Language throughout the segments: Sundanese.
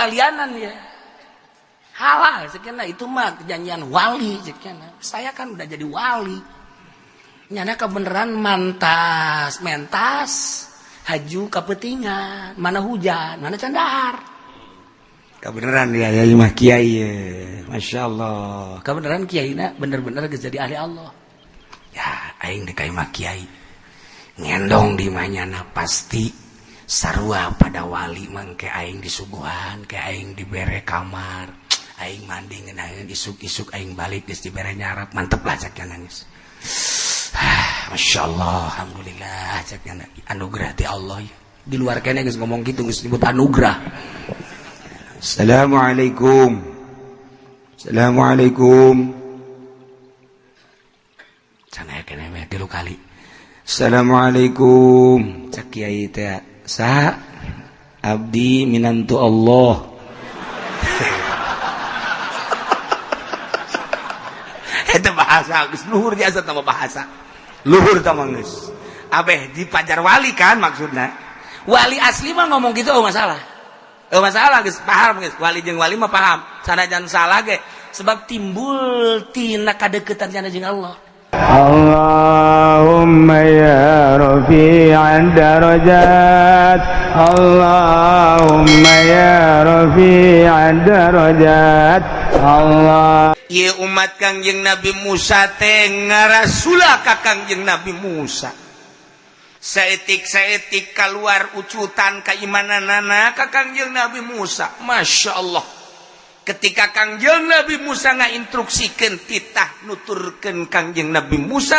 kewalianan ya. Halal sekian itu mah kejanjian wali sekian. Saya kan udah jadi wali. Nyana kebeneran mentas haju kepentingan, mana hujan, mana candar. Kebeneran dia ya mah kiai ya. Masya Allah. Kebeneran kiai na bener-bener jadi ahli Allah. Ya, aing di kai mah kiai. Ngendong di manyana pasti sarua pada wali mangke aing disuguhan, ke aing dibere kamar, aing mandi ngeunaan isuk-isuk aing balik geus dibere nyarap, mantep lah cak nangis. Masya Allah, alhamdulillah cak anugerah ti Allah. Di luar kene geus ngomong gitu geus disebut anugerah. Assalamualaikum. Assalamualaikum. Sana kene meh 3 kali. Assalamualaikum. Cak kiai teh sa abdi minantu Allah. Eta bahasa geus luhur jasa tama bahasa. Luhur tama geus. Abeh di pajar wali kan maksudna. Wali asli mah ngomong gitu oh masalah. Oh masalah geus paham geus. Wali jeung wali mah paham. Sanajan salah ge sebab timbul tina kadeuketan cenah jeung Allah. Allahumma ya rafi'ad darajat, Allahumma ya rafi'ad darajat, Allah. Ieu umat Kangjeng Nabi Musa teh ngarasula ka Kangjeng Nabi Musa. Saetik-saetik keluar ucutan keimananana ka Kangjeng Nabi Musa. Masya Allah. Ketika Kangjeng Nabi Musa ngainstruksikeun titah nuturkeun Kangjeng Nabi Musa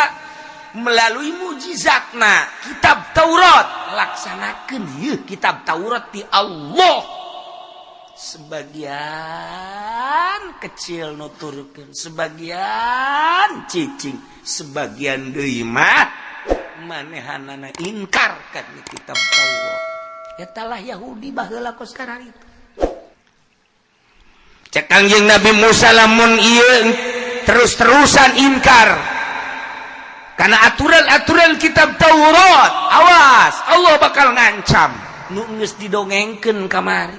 melalui mujizatna kitab Taurat, laksanakeun ieu kitab Taurat ti Allah. Sebagian kecil nuturkeun, sebagian cicing, sebagian deui mah manehanana ingkar ka kitab Taurat. Eta lah Yahudi baheula kos sekarang itu. Cek Kangjeng Nabi Musa lamun ieu terus-terusan ingkar karena aturan-aturan kitab Taurat, awas Allah bakal ngancam nu geus didongengkeun kamari.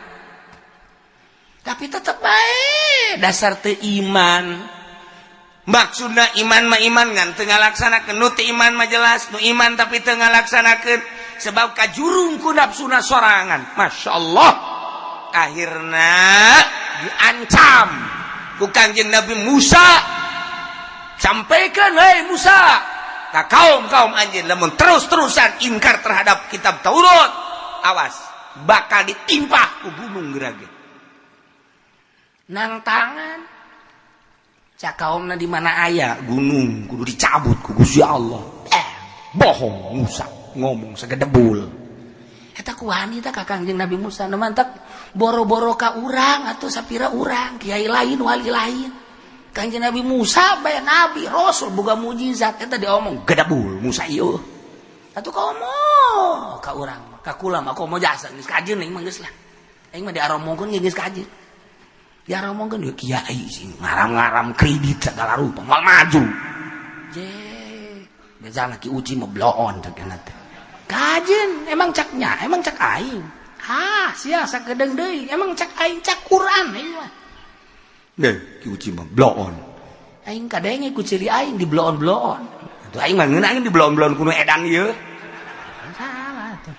Tapi tetep bae dasar teu iman. Maksudna iman mah iman ngan teu ngalaksanakeun, nu teu iman mah jelas nu iman tapi teu ngalaksanakeun sebab kajurung ku nafsuna sorangan. Masya Allah. Akhirna diancam ku Kangjeng Nabi Musa, sampaikan hei Musa ka kaum anjeun lamun terus-terusan ingkar terhadap kitab Taurat, awas bakal ditimpah ku gunung gerage. Nang tangan cak kaumna di mana aya gunung kudu dicabut ku Gusti Allah. Bohong Musa ngomong sagedebul. Eta ku wanita ka Kangjeng Nabi Musa nu mantak boro-boro ka urang atuh sapira urang kiai lain wali lain. Kangjeng Nabi Musa bae nabi rasul boga mujizat eta diomong gedebul Musa ieu. Atuh ka omong ka urang ka kula mah komo jasa geus kajeun ning mah geus lah. Aing mah diaromongkeun geus kajeun. Diaromongkeun ieu kiai sing ngaram-ngaram kredit segala rupa moal maju. Je, bezana ki uci mah bloon cenah teh. Kajen emang caknya emang cak aing sia sakedeng deui emang cak aing cak Quran ieu mah deh ki uci mah bloon aing kadenge ku ciri aing di bloon-bloon atuh aing mah ngeunang di bloon-bloon kuno edan ieu salah tuh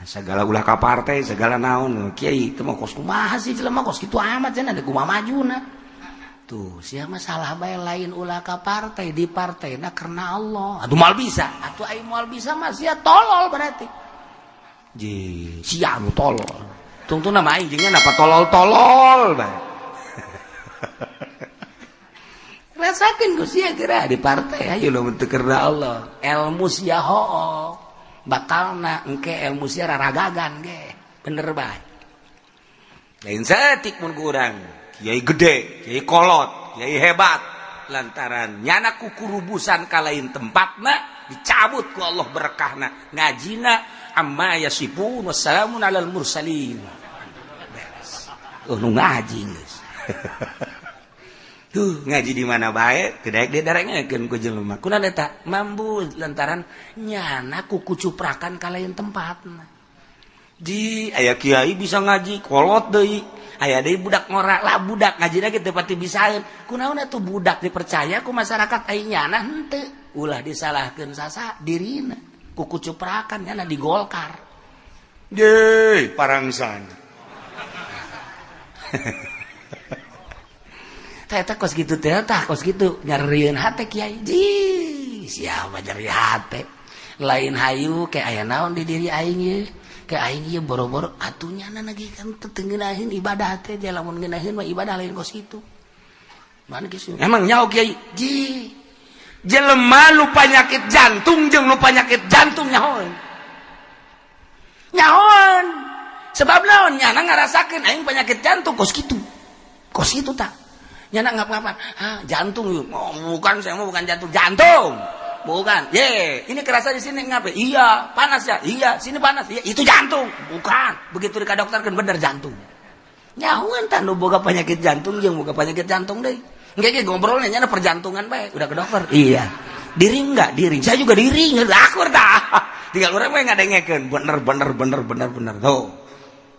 segala ulah ka partai segala naon kiai teu mah kos kumaha sih jelema kos kitu amat cenah ada kumaha majuna. Tuh, siapa salah bae lain ulah ka partai di partai na karena Allah. Atuh mal bisa, atuh aing moal bisa mah sia tolol berarti. Ji, sia nu tolol. Tungtung nama aing jeung napa tolol-tolol bae. Rasakeun ku sia geura di partai ayo lo teu karena Allah. Ilmu sia hoo. Bakalna engke ilmu sia raragagan ge. Bener bae. Lain saeutik mun ku urang. Kiai gede, kiai kolot, kiai hebat lantaran nyana kukurubusan ka lain tempatna dicabut ku Allah berkahna ngajina amma yasifun wassalamun alal mursalin beres nu ngaji geus tuh ngaji di mana bae teu daek didarengekeun ku jelema kunaon eta mambu lantaran nyana ku kucuprakan ka lain tempatna di aya kiai bisa ngaji kolot deui aya deui budak ngora lah budak ngajina ge teu pati bisaeun kunaon atuh budak dipercaya ku masyarakat ai nyana henteu ulah disalahkeun sasa dirina ku kucuprakan nyana di Golkar ye parangsan teh kos kitu teh tah kos kitu nyarieun hate kiai ji siapa nyari hate lain hayu ke aya naon di diri aing ye ke aing ieu boro-boro atunya lagi kan teu ngeunaheun ibadah teh ja lamun ngeunaheun mah ibadah lain kos kitu mana geus emang nyaho kiai ji jelema lu panyakit jantung jeung lu panyakit jantung nyahoan sebab naon nyana ngarasakeun aing panyakit jantung kos kitu tah nyana ngap-ngapan jantung yuk bukan saya mah bukan jantung bukan ini kerasa di sini ngapain iya panas ya iya sini panas iya itu jantung bukan begitu dikadokterkeun bener jantung nyahuan tah nu boga penyakit jantung jeung boga penyakit jantung deui engke ngobrolnya nyana perjantungan bae udah ke dokter iya diri saya juga diri akur tah tinggal urang mah ngadengekeun bener tuh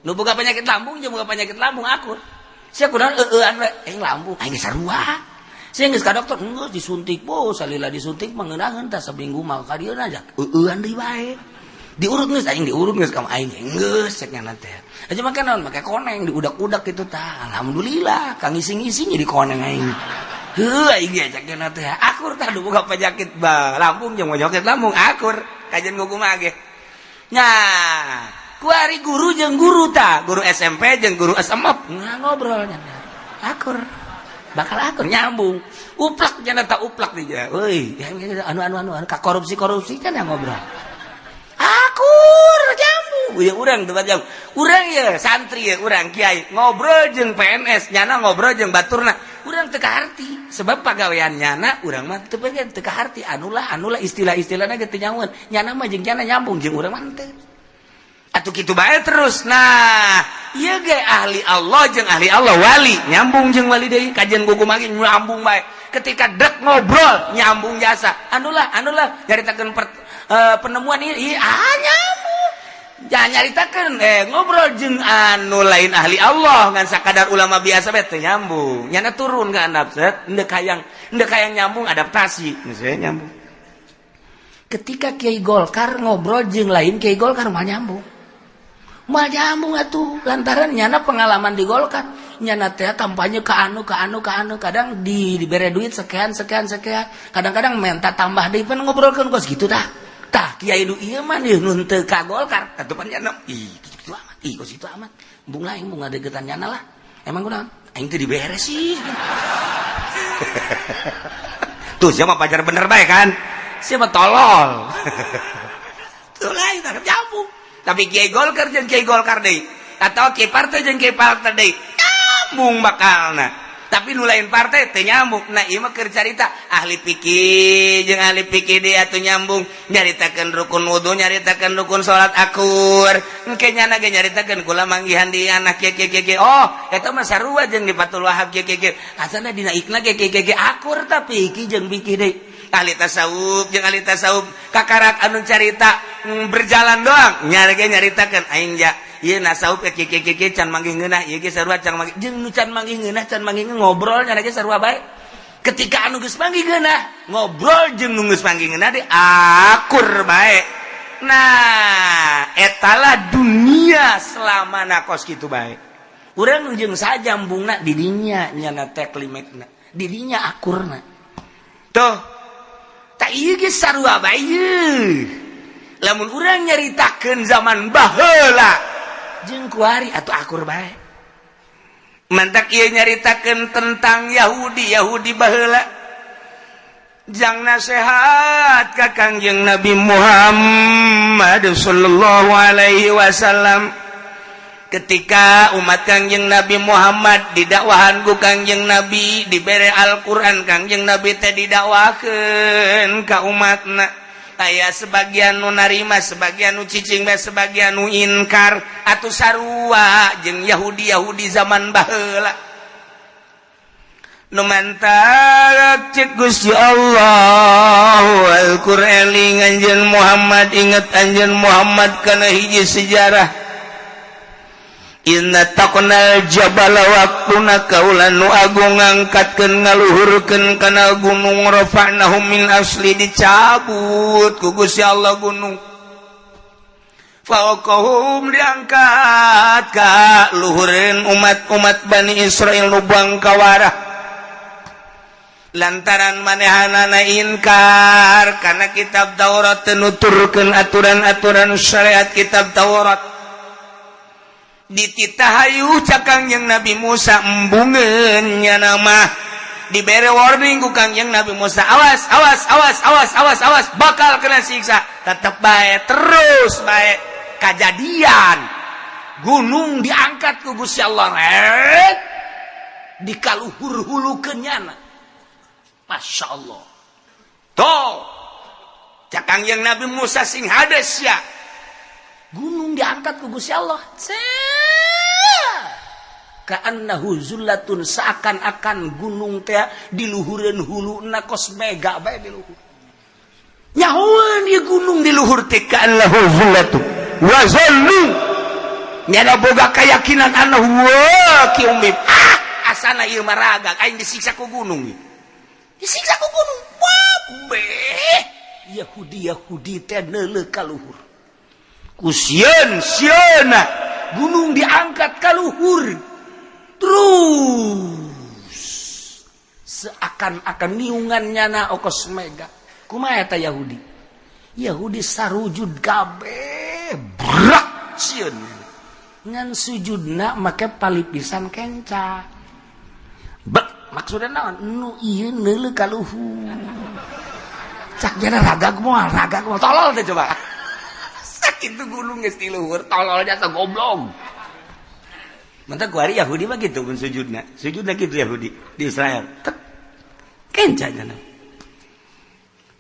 nu boga penyakit lambung jeung boga penyakit lambung akur sia kunaon eueuan we lambung aing sarua saya geus ka dokter geus disuntik salila disuntik mah ngeunaheun tah sabinggu mah ka dieu aja eueuan deui bae diurut geus aing diurut geus ka aing geus cek nyana teh aja make naon make koneng diudak-udak kitu tah alhamdulillah ka ngisi-ngisi di koneng aing heuh aing ge cek nyana teh akur tah nu boga penyakit lambung jeung penyakit lambung akur kajian kumaha ge nya ku ari guru jeung guru tah guru SMP jeung guru SMA ngobrol nyana akur bakal akur nyambung uplak jangan tak uplak dia woi anu ka korupsi kan yang ngobrol akur nyambung ya urang tempat jam urang ya santri ya urang kiai ngobrol jeung PNS nyana ngobrol jeung baturna urang teu kaharti sebab pagawean nyana urang mah teu kaharti anulah istilah-istilahna ge teu nyahoan nyana mah jeung nyana nyambung jeung urang mah teu atuh kitu bae terus nah ieu ge ahli Allah jeung ahli Allah wali nyambung jeung wali deui kajian kumaha ge nyambung bae ketika dek ngobrol nyambung jasa anulah nyaritakeun penemuan ieu nyambung jangan nyaritakeun ngobrol jeung anu lain ahli Allah ngan sakadar ulama biasa bae teu nyambung nyana turun ka handap set endek hayang nyambung adaptasi geus nyambung ketika Kiai Golkar ngobrol jeung lain Kiai Golkar mah nyambung atuh lantaran nyana pengalaman di Golkar nyana teh kampanye ke anu kadang dibere duit sekian kadang-kadang minta tambah deui pan ngobrolkeun kos gitu tah kiai nu ieu mah nun teu ka Golkar atuh pan nyana kitu amat kos itu amat embung lain embung ngadegetan nyana lah emang kunaon aing teu dibere sih tuh siapa pacar bener bae kan siapa tolol tuh lain tak nyambung tapi Kiai Golkar jeung Kiai Golkar deui atau Kiai partai jeung Kiai partai deui nyambung bakalna tapi nu lain partai teu nyambung nah ieu mah keur carita ahli fikih jeung ahli fikih deui atuh nyambung nyaritakeun rukun wudu nyaritakeun rukun salat akur engke nyana ge nyaritakeun kula manggihan di anak kieu oh eta mah sarua jeung di Fathul Wahab kieu asana dina ikna ge akur tapi fikih jeung fikih deui ahli tasawuf jeung ahli tasawuf kakarak anu carita berjalan doang nyaritakeun aing ja ieu tasawuf kieu can manggih ngeunah ieu ge sarua can manggih jeung nu can manggih ngeunah ngobrol nya ge sarua bae ketika anu geus manggih ngeunah ngobrol jeung nu geus manggih ngeunah de akur bae nah etalah dunia selamana kos kitu bae urang jeung sajambungna di dinya nyana teh klimakna di dinya akurna tuh tak ieu ge sarua bae lamun urang nyaritakeun zaman baheula jeung kuari atuh akur bae mantak ieu nyaritakeun tentang Yahudi baheula jang nasihat ka Kangjeng Nabi Muhammad sallallahu alaihi wasallam ketika umat Kangjeng Nabi Muhammad didakwahan ku Kangjeng Nabi dibere Al-Qur'an Kangjeng Nabi teh didakwakeun ka umatna aya sebagian nu narima sebagian nu cicing bae sebagian nu inkar atuh sarua jeung Yahudi zaman baheula nu mantap cek Gusti Allah Al-Qur'an anjeun Muhammad inget anjeun Muhammad kana hiji sejarah inna taqnal jabala waqtuna kaulan nu agung ngangkatkeun ngaluhurkeun kana gunung rafa'nahu min asli dicabut ku Gusti Allah gunung faqahum diangkat ka luhureun umat-umat Bani Israil nu bangkawarah lantaran manehanana inkar kana kitab Taurat nuturkeun aturan-aturan syariat kitab Taurat dititahayu cakang yang Nabi Musa embungeun nya nama dibere warning ku Kangjeng Nabi Musa awas bakal kena siksa tetep bae terus bae kejadian gunung diangkat ku Gusti Allah dikaluhur-hulukeun nyana Masya Allah toh cakang yang Nabi Musa sing hades ya gunung diangkat ku Gusti Allah ka'annahu zullatun seakan-akan gunung teh diluhureun huluna kos mega bae diluhur nyahoan ieu gunung diluhur teh ka'annahu zullatun wa zallu nyana boga keyakinan annahu waqi'um asana ieu maragak aing disiksa ku gunung disiksa ku gunung babe Yahudi teh neuleuh kaluhur kusieun sieuna gunung diangkat kaluhur terus seakan-akan niungan nyana okos mega kumaha eta Yahudi sarujud kabeh brak sieun ngan sujudna make palipisan kenca maksudna naon nu ieu neuleuh kaluhur cak jana ragag moal tolol teh coba sakit tuh gunung geus di luhur tololnya teh goblok mantap kuari Yahudi mah gitu mun sujudna gitu Yahudi di Israel tek kenca nya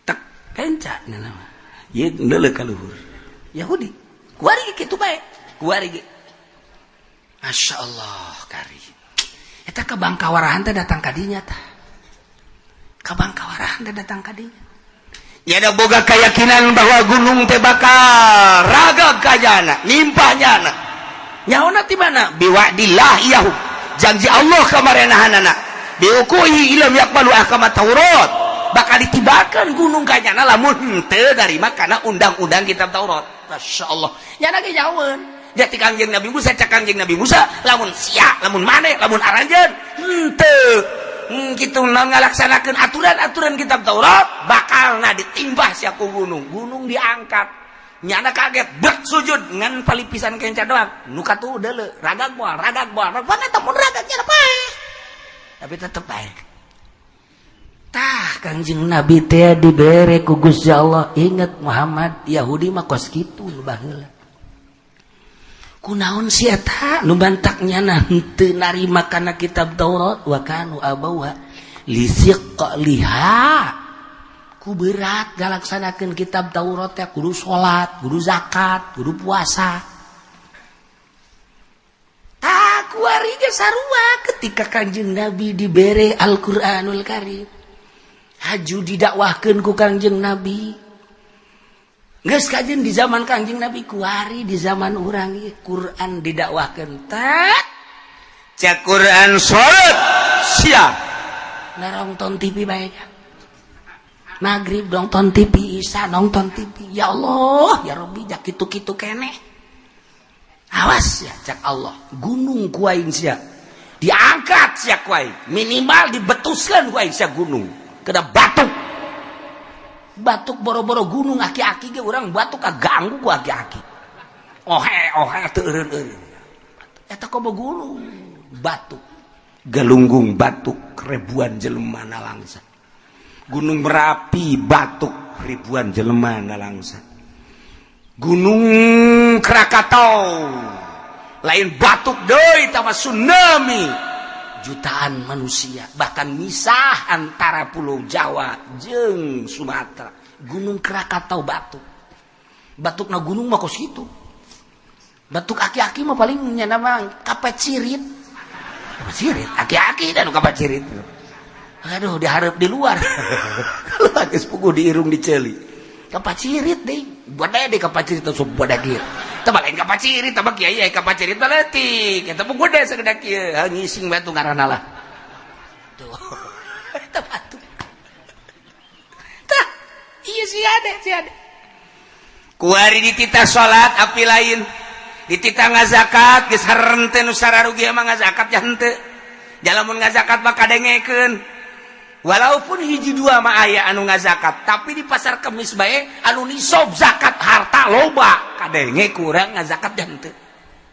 tek kenca nya ieu neuleuh kaluhur Yahudi kuari kitu bae kuari ge Masya Allah kari eta kabangkawarahan teh datang ka dinya tah kabangkawarahan teh datang ka dinya ya ada boga keyakinan bahwa gunung teh bakal ragag kajana nimpahnyana nyaona ti mana biwa'dillah yahu janji Allah kamarenahanana biukuhi ilam yakmalu ahkamat Taurat bakal ditibakan gunung kajana lamun teu narima kana undang-undang kitab Taurat Masya Allah nyana ge nyaweun jadi Kangjeng Nabi Musa cak Kangjeng Nabi Musa lamun sia lamun mane lamun aranjeun henteu kitu ngalaksanakeun aturan-aturan kitab Taurat bakalna ditimbah sia ku gunung diangkat nyana kaget bek sujud ngan palipisan kenca doang nu katu deuleu ragag moal mana teh mun ragagnya pae tapi tetep bae tah Kangjeng Nabi teh dibere ku Gusti Allah inget Muhammad Yahudi mah kos kitu nu baheula kunaon si eta nu bantaknyana henteu narima kana kitab Taurat wa kanu abawa lisiqliha ku berat galaksanakeun kitab Taurat teh kudu salat kudu zakat kudu puasa tah kuari ge sarua ketika Kangjeng Nabi dibere Al-Qur'anul Karim haju didakwahkeun ku Kangjeng Nabi geus kajeun di zaman Kangjeng Nabi kuari di zaman urang ieu Quran didakwahkeun tak cak Quran salat sia nonton TV bae magrib nonton TV isya nonton TV ya Allah ya Rabbi jak kitu-kitu keneh awas ya cak Allah gunung ku aing sia diangkat sia ku aing minimal dibetuskeun ku aing sia gunung kena batuk boro-boro gunung aki-aki ge urang batuk kaganggu ku aki-aki ohe teu eureun eta kobo gunung batuk galunggung batuk ribuan jelema nalangsa gunung Merapi batuk ribuan jelema nalangsa gunung Krakatau lain batuk deui tama tsunami jutaan manusia bahkan misah antara pulau Jawa jeung Sumatera gunung Krakatau batukna gunung mah kos kitu batuk aki-aki mah paling nya nama kapecirit aki-aki dan kapecirit aduh dihareup di luar kalau geus puguh di irung diceuli kapacirit deui bodai deui kapacirit teh sok bodagir lain ka pacirit tah kiai ka pacirit mah leutik eta mah gede sagedak kieu ngising batu ngaranna lah tuh eta batu tah ieu si ade kuari dititah salat api lain dititah ngazakat geus hareunteu nu sararugi mah ngazakat nya henteu jalamun ngazakat mah kadengekeun. Walaupun hiji dua mah aya anu ngazakat, tapi di pasar kemis bae anu nisob zakat harta loba kadenge kurang ngazakat nya henteu.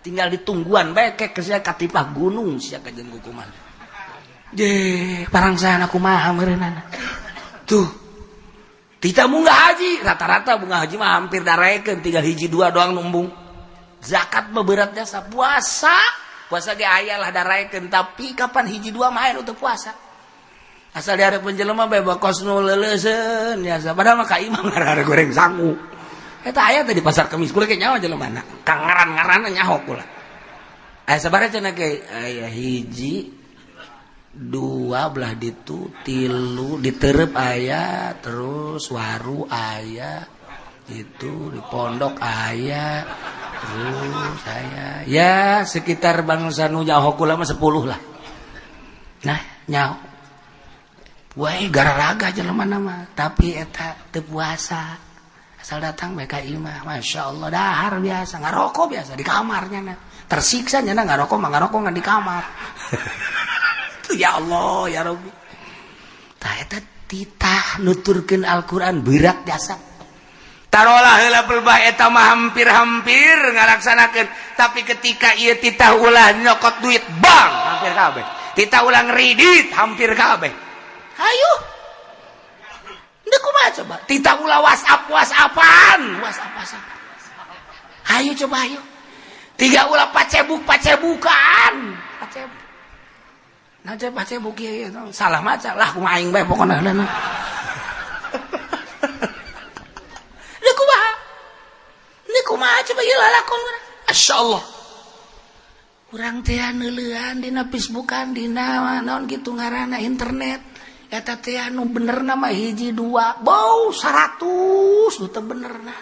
Tinggal ditungguan bae ke sia katipah gunung sia ka jeung kukuman. Je, parangsana kumaha meureunana. Tuh. Tita munggah haji, rata-rata munggah haji mah hampir daraekeun tinggal hiji dua doang numbung. Zakat mah berat jasa puasa. Puasa ge aya lah daraekeun, tapi kapan hiji dua mah aya teu puasa. Asal diharap penjelema bae bakos nu leuleuseun ya padahal mah ka imam ngarana goreng sangu. Eta aya teh di pasar kemis kula ge nyaho jelemana. Kang ngaran-ngaranna nyaho kula. Aya sabaraha cenah ge aya hiji dua belah ditu tilu diterep aya terus waru aya itu di pondok aya terus aya ya sekitar bangsa nu nyaho kula mah 10 lah. Nah nyaho wae gararaga jelemana mah tapi eta teu puasa asal datang bae ka imah masyaallah dahar biasa ngarokok biasa di kamarnya na tersiksa nya ngarokok mah ngarokok ngan di kamar tuh ya Allah ya Rabbi tah eta titah nuturkeun Al-Qur'an berat jasa tarolah heula pelbah eta mah hampir-hampir ngalaksanakeun tapi ketika ieu titah ulah nyokot duit bang hampir kabeh titah ulah ngridit hampir kabeh. Ayo, ndak kumaha coba. Tita ulah WhatsApp-an. Ayo coba ayo. Tiga ulah pacebukan. Pacebuk. Nah coba pacebuk ieu salah maca lah kumaha aing bae pokona heula. Ndak kumaha coba ieu lalakon urang. Masyaallah. Urang teh neuleuan dina Facebookan dina naon kitu ngaranna internet. Eta teh anu bener nama hiji dua bau 100 nu teu benerna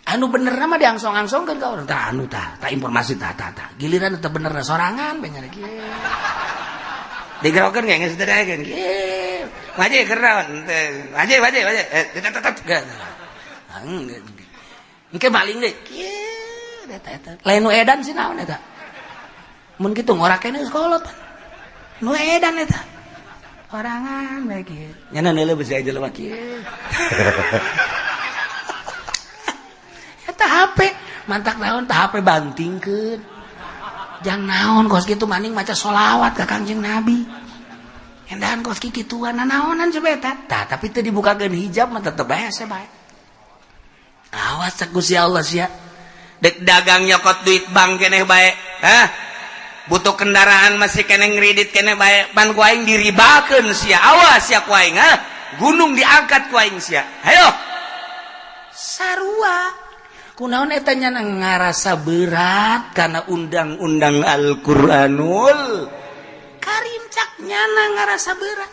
anu bener nama diangsong-angsongkeun ka urang tah anu tah informasi tah giliran teu benerna sorangan bae nya kieu digerokeun ge geus teudaekeun kieu maje keur naon maje engke maling deui kieu eta lain nu edan sih naon eta mun kitu ngorakeun geus kolot nu edan eta orangan bae kieu nyana neuleuh beusi jelema kieu eta HP mantak naon tah HP bantingkeun jang naon kos kitu maning maca sholawat ka Kangjeng Nabi endahan kos kituan naonan coba eta tah tapi teu dibukakeun hijab mah tetep bae bae awas cek Gusti Allah sia dek dagang nyokot duit bank keneh bae butuh kendaraan masih kena ngredit kena bae pan ku aing diribakeun sia awas sia ku aing gunung diangkat ku aing sia hayo sarua kunaon eta nya ngarasa berat kana undang-undang Al-Qur'anul Karim cak nya ngarasa berat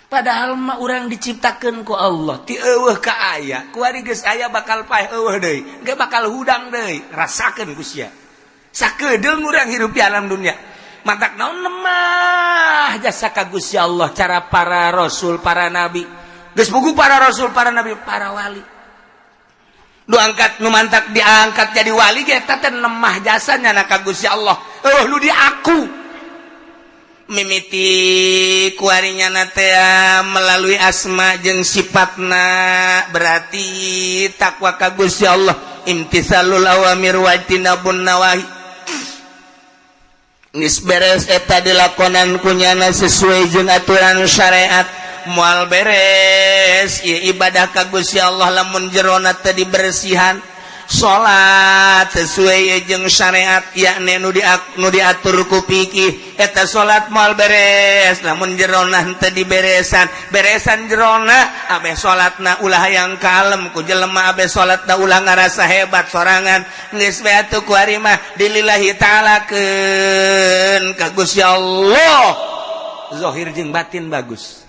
padahal mah urang diciptakeun ku Allah ti eueuh ka aya ku ari geus aya bakal paeh eueuh deui ge bakal hudang deui rasakeun ku sia sakedeung urang hirup di alam dunia matak naon lemah jasa ka Gusti Allah cara para rasul para nabi geus buku para rasul para nabi para wali nu angkat nu mantak diangkat jadi wali ge eta teh lemah jasanya na ka Gusti Allah nu di aku mimiti kuarinya na teh melalui asma jeung sifatna berarti takwa ka Gusti Allah imtisalul awamir wa tinabun nawahi geus beres eta dilakonan kunyana sesuai jeung aturan syariat moal beres ieu ibadah ka Gusti Allah lamun jerona teu dibersihan salat sesuai jeung syariat yakni nu diatur ku fikih eta salat moal beres lamun jerona teu diberesan beresan jerona abeh salatna ulah hayang kalem ku jelema abeh salatna ulah ngarasa hebat sorangan geus bae atuh ku ari mah dilillahi ta'ala keun ka Gusti Allah zahir jeung batin bagus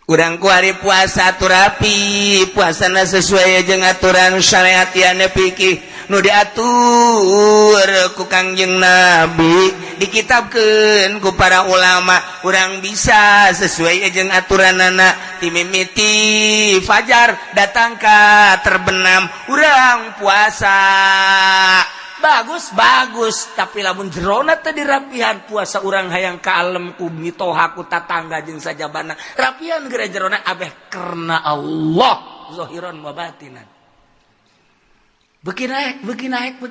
urang ku hari puasa turapi puasana sesuai jeung aturan syariat yana fikih nu diatur ku Kangjeng Nabi dikitabkeun ku para ulama urang bisa sesuai jeung aturanana ti mimiti fajar datang ka terbenam urang puasa bagus tapi lamun jerona teh dirapihan puasa urang hayang kalem ku mitoha ku tatangga jeung sajabana rapihan geura jerona abeh karena Allah zahiran wa batinan beuki naik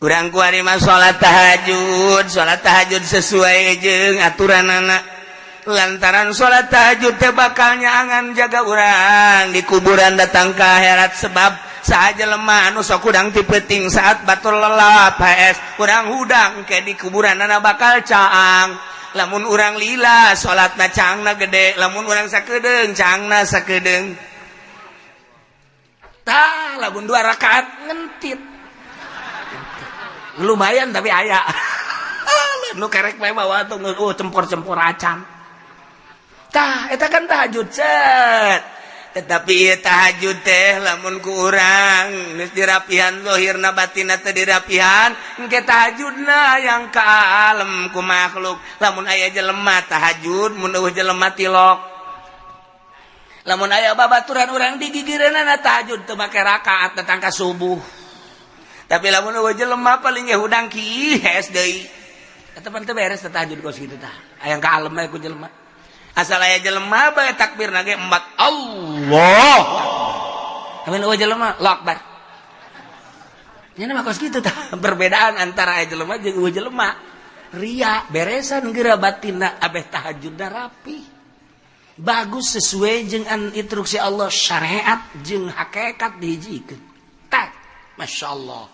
urang ku ari mah salat tahajud sesuai jeung aturanana lantaran salat tahajud teh bakal nyaangan jaga urang di kuburan datang ka akhirat sebab saja lemah anu sok udang ti peuting saat batur lelap HS urang hudang ke di kuburanana bakal caang lamun urang lila salatna caangna gede lamun urang sakedeung caangna sakedeung tah lamun 2 rakaat ngentit lumayan tapi aya nu kerek bae bawa tuh cempor-cempor acan tah eta kan tahajud cet tetapi tahajud teh lamun ku urang geus dirapihan zahirna batinna teh dirapihan engke tahajudna yang kalem ku makhluk lamun aya jelema tahajud mun eueuh jelema tilok lamun aya babaturan urang di gigireunana tahajud teu make rakaat datang ka subuh tapi lamun eueuh jelema paling ge hudang kihes deui eta pan teu beres tahajud kos kitu tah aya kalem we ku jelema asal aya jelema bae takbirna ge embat Allah amin eueuh jelema Allahu Akbar nya mah kos kitu tah perbedaan antara aya jelema jeung eueuh jelema ria beresan geura batinna abeh tahajudna rapi bagus sesuai jeung instruksi Allah syariat jeung hakikat dihijikeun tah masyaallah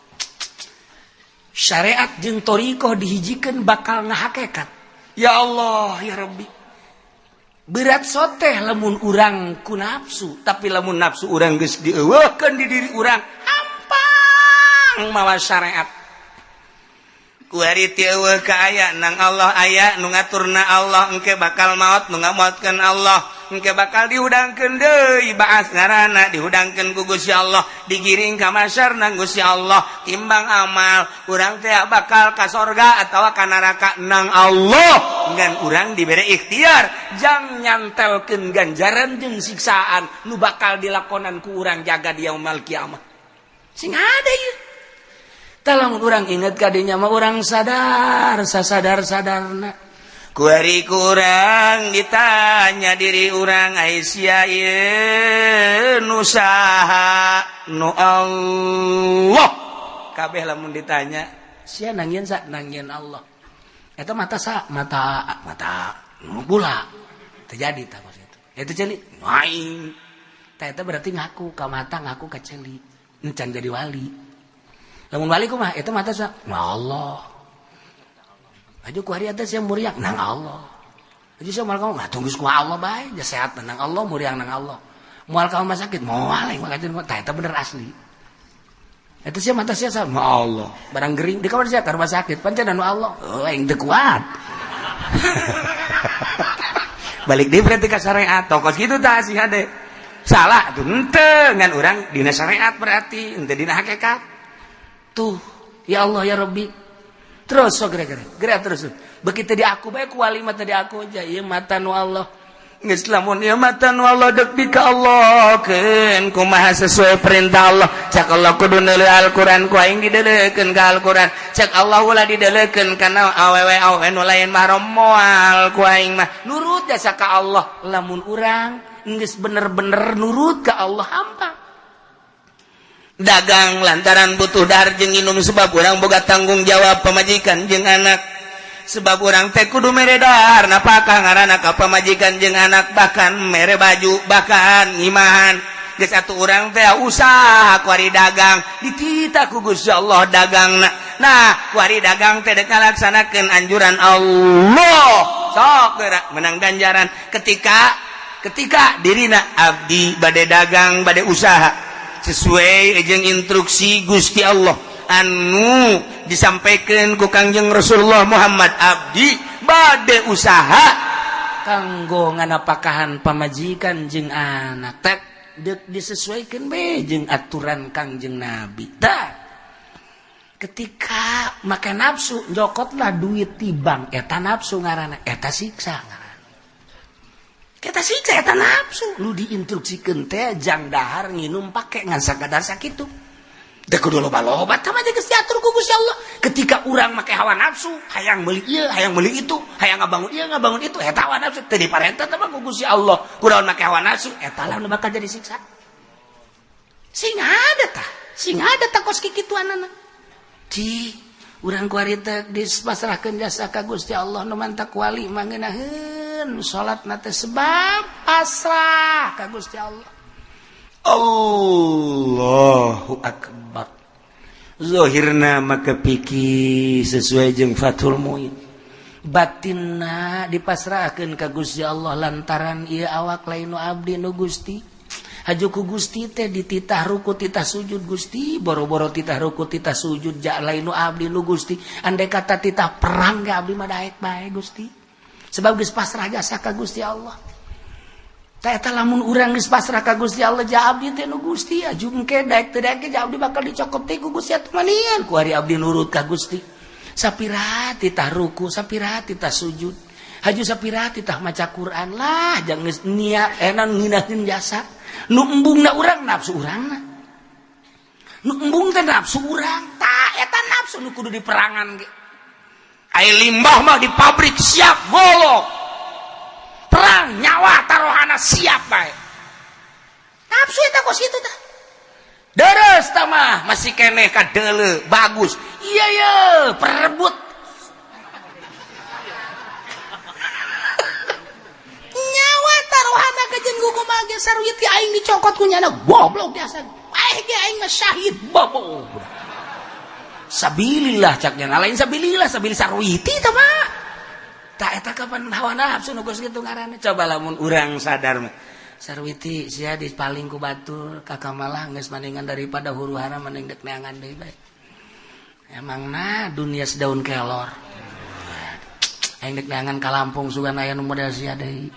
syariat jeung thariqah dihijikeun bakal ngahakikat ya Allah ya Rabbi berat soteh lamun urang ku nafsu tapi lamun nafsu urang geus dieuweuhkeun di diri urang hampang mawa syariat ku ari ti eueuh ka aya nang Allah aya nu ngaturna Allah engke bakal maot nu ngamaotkeun Allah engke bakal dihudangkeun deui baas ngaranna dihudangkeun ku Gusti Allah digiring ka masyar nang Gusti Allah timbang amal urang teh bakal ka sorga atawa ka neraka nang Allah ngan urang dibere ikhtiar jang nyantelkeun ganjaran jeung siksaan nu bakal dilakonan ku urang jaga di yaumul kiamah sing ada ieu tah lamun urang inget ka dinya mah urang sadar sasadar-sadarna ku ari kurang ditanya diri urang Aisyah ieu nu saha nu Allah kabeh lamun ditanya sia nangieun sa nangieun Allah eta mata sa mata nu bula terjadi tah maksud itu eta ceuli main tah eta berarti ngaku ka mata ngaku ka ceuli encan jadi wali lamun wali kumaha eta mata sa Allah aju ku hari atas yang muriang nang Allah aju sia moal kamu tunggu ku Allah bae ja sehat nang Allah muriang nang Allah moal kamu mah sakit moal yang makanya tah eta bener asli eta sia mata sia sama Allah barang gering di kamar sia ka rumah sakit pancen anu Allah aing teu kuat balik deui berarti ka syariat tokos kitu tah sih hade salah tuh henteu ngan urang dina syariat berarti henteu dina hakikat tuh ya Allah ya Rabbi terus so gerak terus begitu di aku bae ku wali mah tadi aku aja ieu mata nu Allah geus lamun ieu mata nu Allah dek di ka Allah keun kumaha sesuai perintah Allah cak Allah kudu neuleuh Al-Qur'an ku aing dideuleukeun ka Al-Qur'an cak Allah ulah dideuleukeun kana awewe nu lain mah moal ku aing mah nurut jasa ka Allah lamun urang geus bener-bener nurut ka Allah hampang dagang lantaran butuh dahar jeung nginum sebab urang boga tanggung jawab pamajikan jeung anak sebab urang teh kudu mere dahar napakah ngaranna ka pamajikan jeung anak bahkan mere baju bahkan ngimahan geus atuh urang teh usaha ku ari dagang ditita ku Gusti Allah dagangna nah ku ari dagang teh dek ngalaksanakeun anjuran Allah sok geura menang ganjaran ketika dirina abdi bade dagang bade usaha sesuai jeung instruksi Gusti Allah anu disampaikan ku Kangjeng Rasulullah Muhammad abdi bade usaha kanggo nganapakahan pamajikan jeung anak tak dek disesuaikan be jeung aturan Kangjeng Nabi tah ketika make nafsu njokotlah duit tibang eta nafsu ngaranna eta siksa ngaranna eta siksa eta nafsu lu diinstruksikeun teh jang dahar nginum pake ngan sakadar sakitu teu kudu loba-loba tah mah geus diatur ku Gusti Allah ketika urang make hawa nafsu hayang meuli ieu hayang meuli itu hayang ngabangun ieu ngabangun itu eta hawa nafsu teu diparentah teh mah ku Gusti Allah kunaon make hawa nafsu eta lah nu bakal jadi siksa sing ada tah kos kikituanana di urang ku ari teh dipasrahkeun jasa ka Gusti Allah nu mantak wali mangeunaheun salatna teh sebab pasrah ka Gusti Allah. Allahu akbar. Zahirna maka piki sesuai jeung Fathul Muin. Batinna dipasrahkeun ka Gusti Allah lantaran ieu awak lain nu abdi nu Gusti. Haju ku Gusti teh dititah ruku titah sujud Gusti, boro-boro titah ruku titah sujud ja lain nu abdi nu Gusti. Andai kata titah perang ge abdi mah daek bae Gusti. Sebab geus pasrah jasa ka Gusti Allah. Ta eta lamun urang geus pasrah ka Gusti Allah ja abdi teh nu Gusti aju engke daek teu daek ja abdi bakal dicokot teh ku Gusti atuh manian ku ari abdi nurut ka Gusti. Sapiraha titah ruku, sapiraha titah sujud. Haju sapiraha titah maca Quran lah jang geus nia enan nginahin jasa. Nu embungna urang nafsu urangna. Nu embung teh nafsu urang. Tah eta nafsu nu kudu diperangan ge. Ai limbah mah di pabrik siap golok. Perang nyawa taruhana siap bae. Nafsu eta kos kitu tah. Deres tah mah masih keneh kadeuleu bagus. Iya ye perebut. Nyawa taruhana kajen kumaha ge sarwi ti aing dicokot ku nyana goblok biasa. Aing ge aing mah syahid bobo. Sabilillah caknya lain sabilillah sabil sarwiti tah mah. Tak eta kapan hawa nafsu nu geus kitu ngaranna coba lamun urang sadar mah sarwiti sia dipaling ku batur kakamalah geus mandingan daripada huru-hara mending dek neangan deui bae emangna dunia sedaun kelor aing dek neangan ka Lampung sugan aya nu model sia deui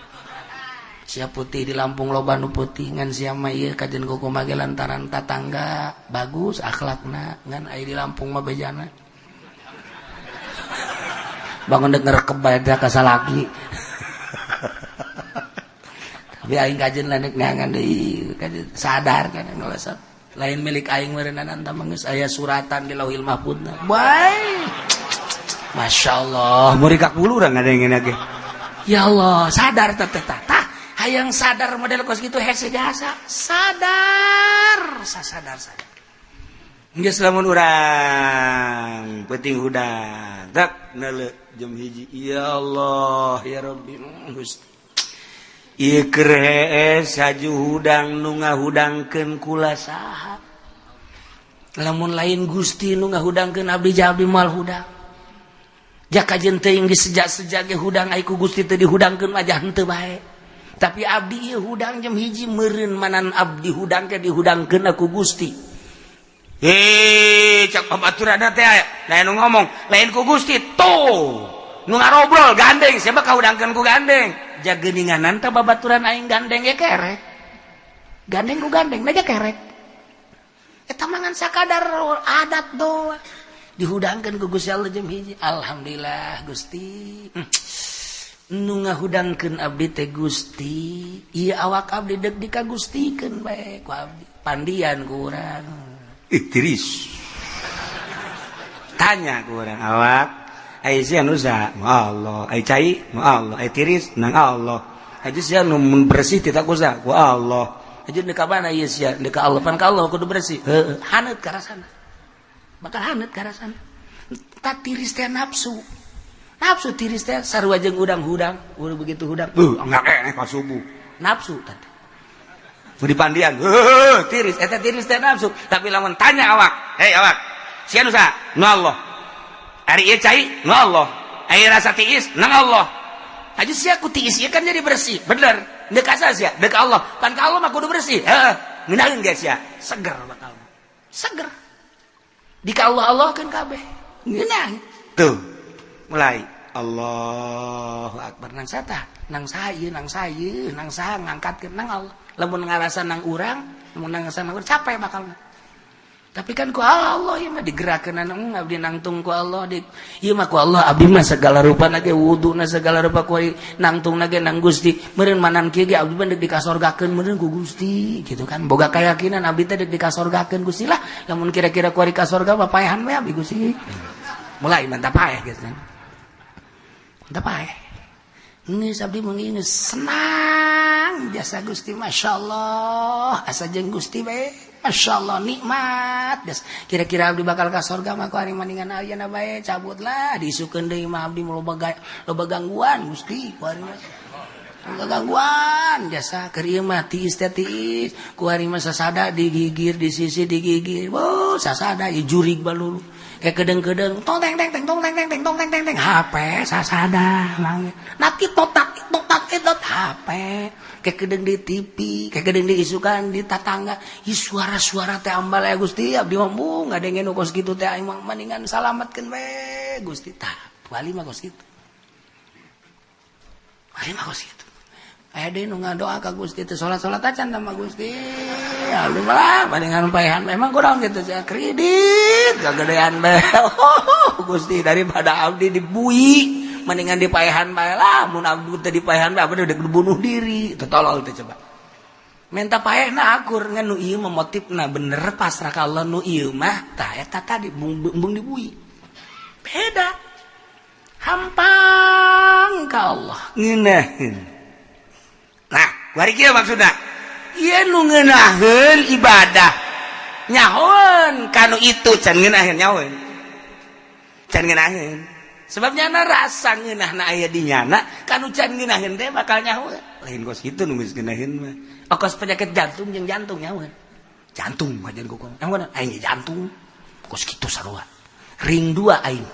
sia putih di Lampung loba nu putih ngan sia mah ieu kajen kumaha ge lantaran tatangga bagus akhlakna ngan aya di Lampung mah bejana bangun dek ngerekep bae ka salaki. Tapi aing kajen lanek neangan deui, kajen sadar kana ngelesat. Lain milik aing meureunana tah geus aya suratan di Lauhil Mahfuzna. Bae. Masyaallah, muri ka kulo urang ngadengeun ge. Ya Allah, sadar teh tah. Hayang sadar model kos kitu hese jasa. Sadar. Geus lamun urang penting hudang dak neuleuh jam hiji ya Allah ya Rabbi Gusti ieu keur hees haju hudang nu ngahudangkeun kula saha lamun lain Gusti nu ngahudangkeun abdi ja abdi moal hudang jak kajen teuing disejak-sejak ge hudang ai ku Gusti teu dihudangkeun mah jah henteu bae tapi abdi ieu hudang jam hiji meureun manan abdi hudang ge dihudangkeun aku Gusti. Cak pabaturan teh lain nu ngomong lain ku Gusti tuh nu ngarobrol gandeng siapa kahudangkeun ku gandeng jageuninganan teh babaturan aing gandeng ge kerek gandeng ku gandeng na ge kerek eta mangan sakadar adat doa dihudangkeun ku Gusti Allah jam hiji alhamdulillah Gusti nu ngahudangkeun abdi teh Gusti ieu awak abdi deuk dikagustikeun bae ku abdi pandian ku urang tiris tanya ku urang awak ai sia nu sa Allah ai cai mu Allah ai tiris nang Allah aja sia nu bersih tita ku sa ku Allah aja deuk ka mana ieu sia deuk ka Allah pan ka Allah kudu bersih heueuh haneut ka rasana bakal haneut ka rasana tak tiris teh nafsu tiris teh sarua jeung udang-udang udah begitu hudang enggak keneh ka subuh nafsu tadi mau dipandian, tiris, eta tiris teh nafsu. Tapi lamun tanya awak, hei awak, sia nu saha? Nu Allah. Ari ieu cai, nu Allah. Ai rasa tiis, nang Allah. Aja sia ku tiis ieu kan jadi bersih, bener. Deuk ka sia, deuk ka Allah. Pan ka Allah mah kudu bersih. Heeh. Ngeunaheun ge sia, seger bakal. Seger. Di ka Allah kan kabeh. Ngeunah. Tuh. Mulai Allahu Akbar nang sata nang saha ngangkatkeun nang Allah lamun ngarasa nang urang lamun ngarasa nang urang capek bakalna tapi kan ku Allah ieu mah digerakkeun abdi nangtung ku Allah ieu mah ku Allah abdi mah segala rupana ge wuduna segala rupa ku nangtungna ge nang Gusti meureun manan kieu ge abdi mah deuk dikasorgakeun meureun ku Gusti gitu kan boga kayakinan abdi teh deuk dikasorgakeun Gusti lah lamun kira-kira ku ari ka sorga mah paehan we abdi Gusti mulai mantap paeh gitu kan mantap paeh geus abdi mung geus senang jasa Gusti masyaallah asa jeung Gusti bae masyaallah nikmat des kira-kira abdi bakal ka sorga mah ku ari maningan ayeuna bae cabutlah diisukeun deui mah abdi loba gangguan Gusti ku ari mah gangguan jasa keur ieu mah tiis ku ari mah sasada digigir di sisi digigir sasada ieu jurig balulu kayak kedeng-kedeng tong teng HP sasada mangga naki totak edot HP kayak kedeng di TV kayak kedeng diisukan di tatangga ieu suara-suara teh ambal ya Gusti abdi mah ngadenge nu kos kitu teh aing mah mendingan salametkeun we Gusti tah wali mah kos kitu aya deui nu ngadoa ka Gusti teh salat-salat acan sama Gusti abdi mah mendingan paehan memang kurang gitu kredit gagedean bae Gusti daripada abdi dibui mendingan dipaehan bae lah mun abdi teh dipaehan bae abdi udah bunuh diri teu tolol teh coba menta paehna akur ngan nu ieu mah motifna bener pasrah ka Allah nu ieu mah tah eta tadi bung dibui beda hampang ka Allah ngeunaheun nah bari kieu maksudna ieu nu ngeunaheun ibadah nyahoeun kanu itu can ngeunaheun nyahoeun can ngeunaheun sebabnya rasa ngeunahna aya di nyana kanu can ngeunaheun teh bakal nyahoeun lain kos kitu nu geus ngeunaheun mah okos penyakit jantung jeung jantung nyahoeun jantung majan gugong nyahoeun aing jantung kos kitu sarua ring 2 aing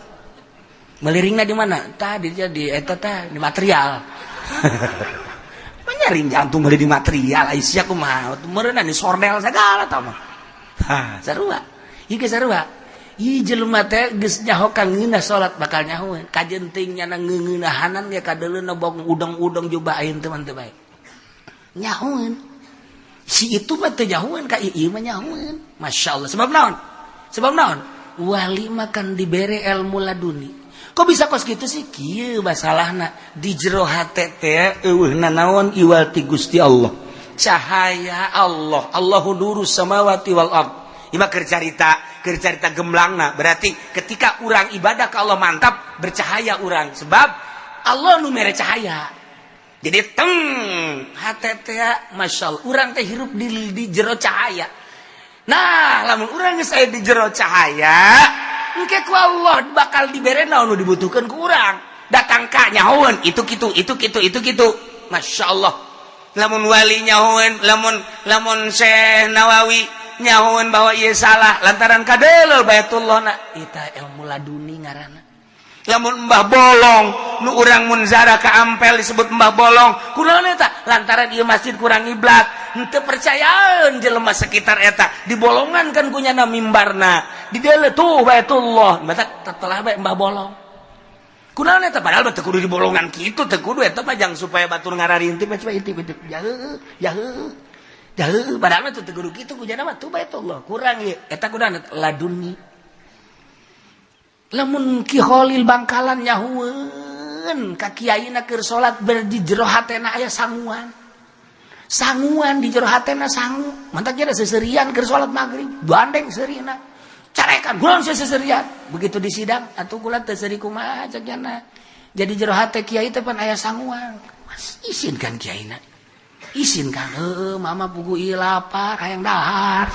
meliringna di mana tadi di eta teh di material ring jantung meuli di material ai sia kumaha meureunna di sordel sagala tah mah ha sarua ieu ge sarua ieu jelema teh geus nyaho ka ngeunah salat bakal nyahoeun kajenting nyana ngeuneunahanan ge kadeuleuna bong udang-udang juba ayeun teh manteu bae nyahoeun si itu mah teh nyahoeun ka ieu mah nyahoeun masyaallah sebab naon wali mah kan dibere ilmu laduni kok bisa kos gitu sih kieu masalahna di jero hate teh eueuhna naon iwal ti Gusti Allah cahaya Allah Allahu nurus samawati wal ard ieu keur carita gemblangna berarti ketika urang ibadah ka Allah mantap bercahaya urang sebab Allah nu mere cahaya jadi hate teh masyaallah urang teh hirup di jero cahaya nah lamun urang geus aya di jero cahaya engke ku Allah bakal dibere naon nu dibutuhkeun ku urang datang ka nyahoeun itu kitu masyaallah lamun wali nyahoeun lamun Syekh Nawawi nyahoeun bahwa ieu salah lantaran kadeuleu Baitullahna eta ilmu laduni ngaranna lamun Mbah Bolong nu urang mun zara ka Ampel disebut Mbah Bolong kunaon eta lantaran ieu masjid kurang iblat henteu percayaeun jelema sekitar eta dibolongan kan kunyana mimbarna di deuleu tuh Baitullah mata telah bae Mbah Bolong kunaon eta padahal teu kudu dibolongan kitu teu kudu eta mah jang supaya batur ngararintip coba intip jaheuh padahal teu kudu kitu kunyana mah tuh Baitullah kurang ieu eta kunaon laduni lamun Ki Khalil Bangkalan nyahueun ka kiaina keur salat berdi jero hatena aya sanguan di jero hatena sangu mantap nya seserian keur salat magrib bandeng serina carekan gulan seserian begitu di sidang atuh kula teu seuri kumaha cek nya jadi jero hate kiai teh pan aya sanguan isin kan kiaina isin kan heueuh mama pugu ieu lapar hayang dahar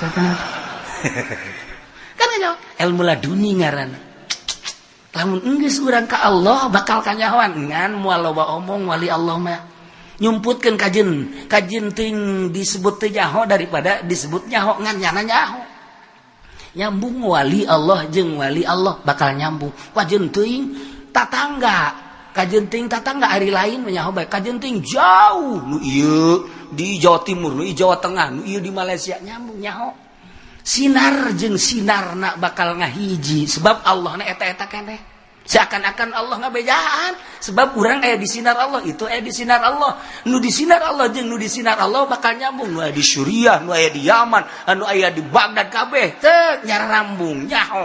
kan nya ilmu laduni ngaranna lamun enggeus urang ka Allah bakal kanyahoan ngan moal loba omong wali Allah mah nyumputkeun kajen ting disebut teu nyaho daripada disebut nyaho ngan nyana nyaho nyambung wali Allah jeung wali Allah bakal nyambung kajen teuing tatangga ari lain menyaho bae kajen teuing jauh nu ieu di Jawa Timur nu Jawa Tengah nu ieu di Malaysia nyambung nyaho sinar jeung sinarna bakal ngahiji sebab Allah na eta keneh Seakan-akan Allah ngabejaan sebab urang aya di sinar Allah, itu aya di sinar Allah. Nu di sinar Allah jeung nu di sinar Allah bakal nyambung. Nu aya di Suriah, nu aya di Yaman, anu aya di Baghdad kabeh teu nyarambung nyaho.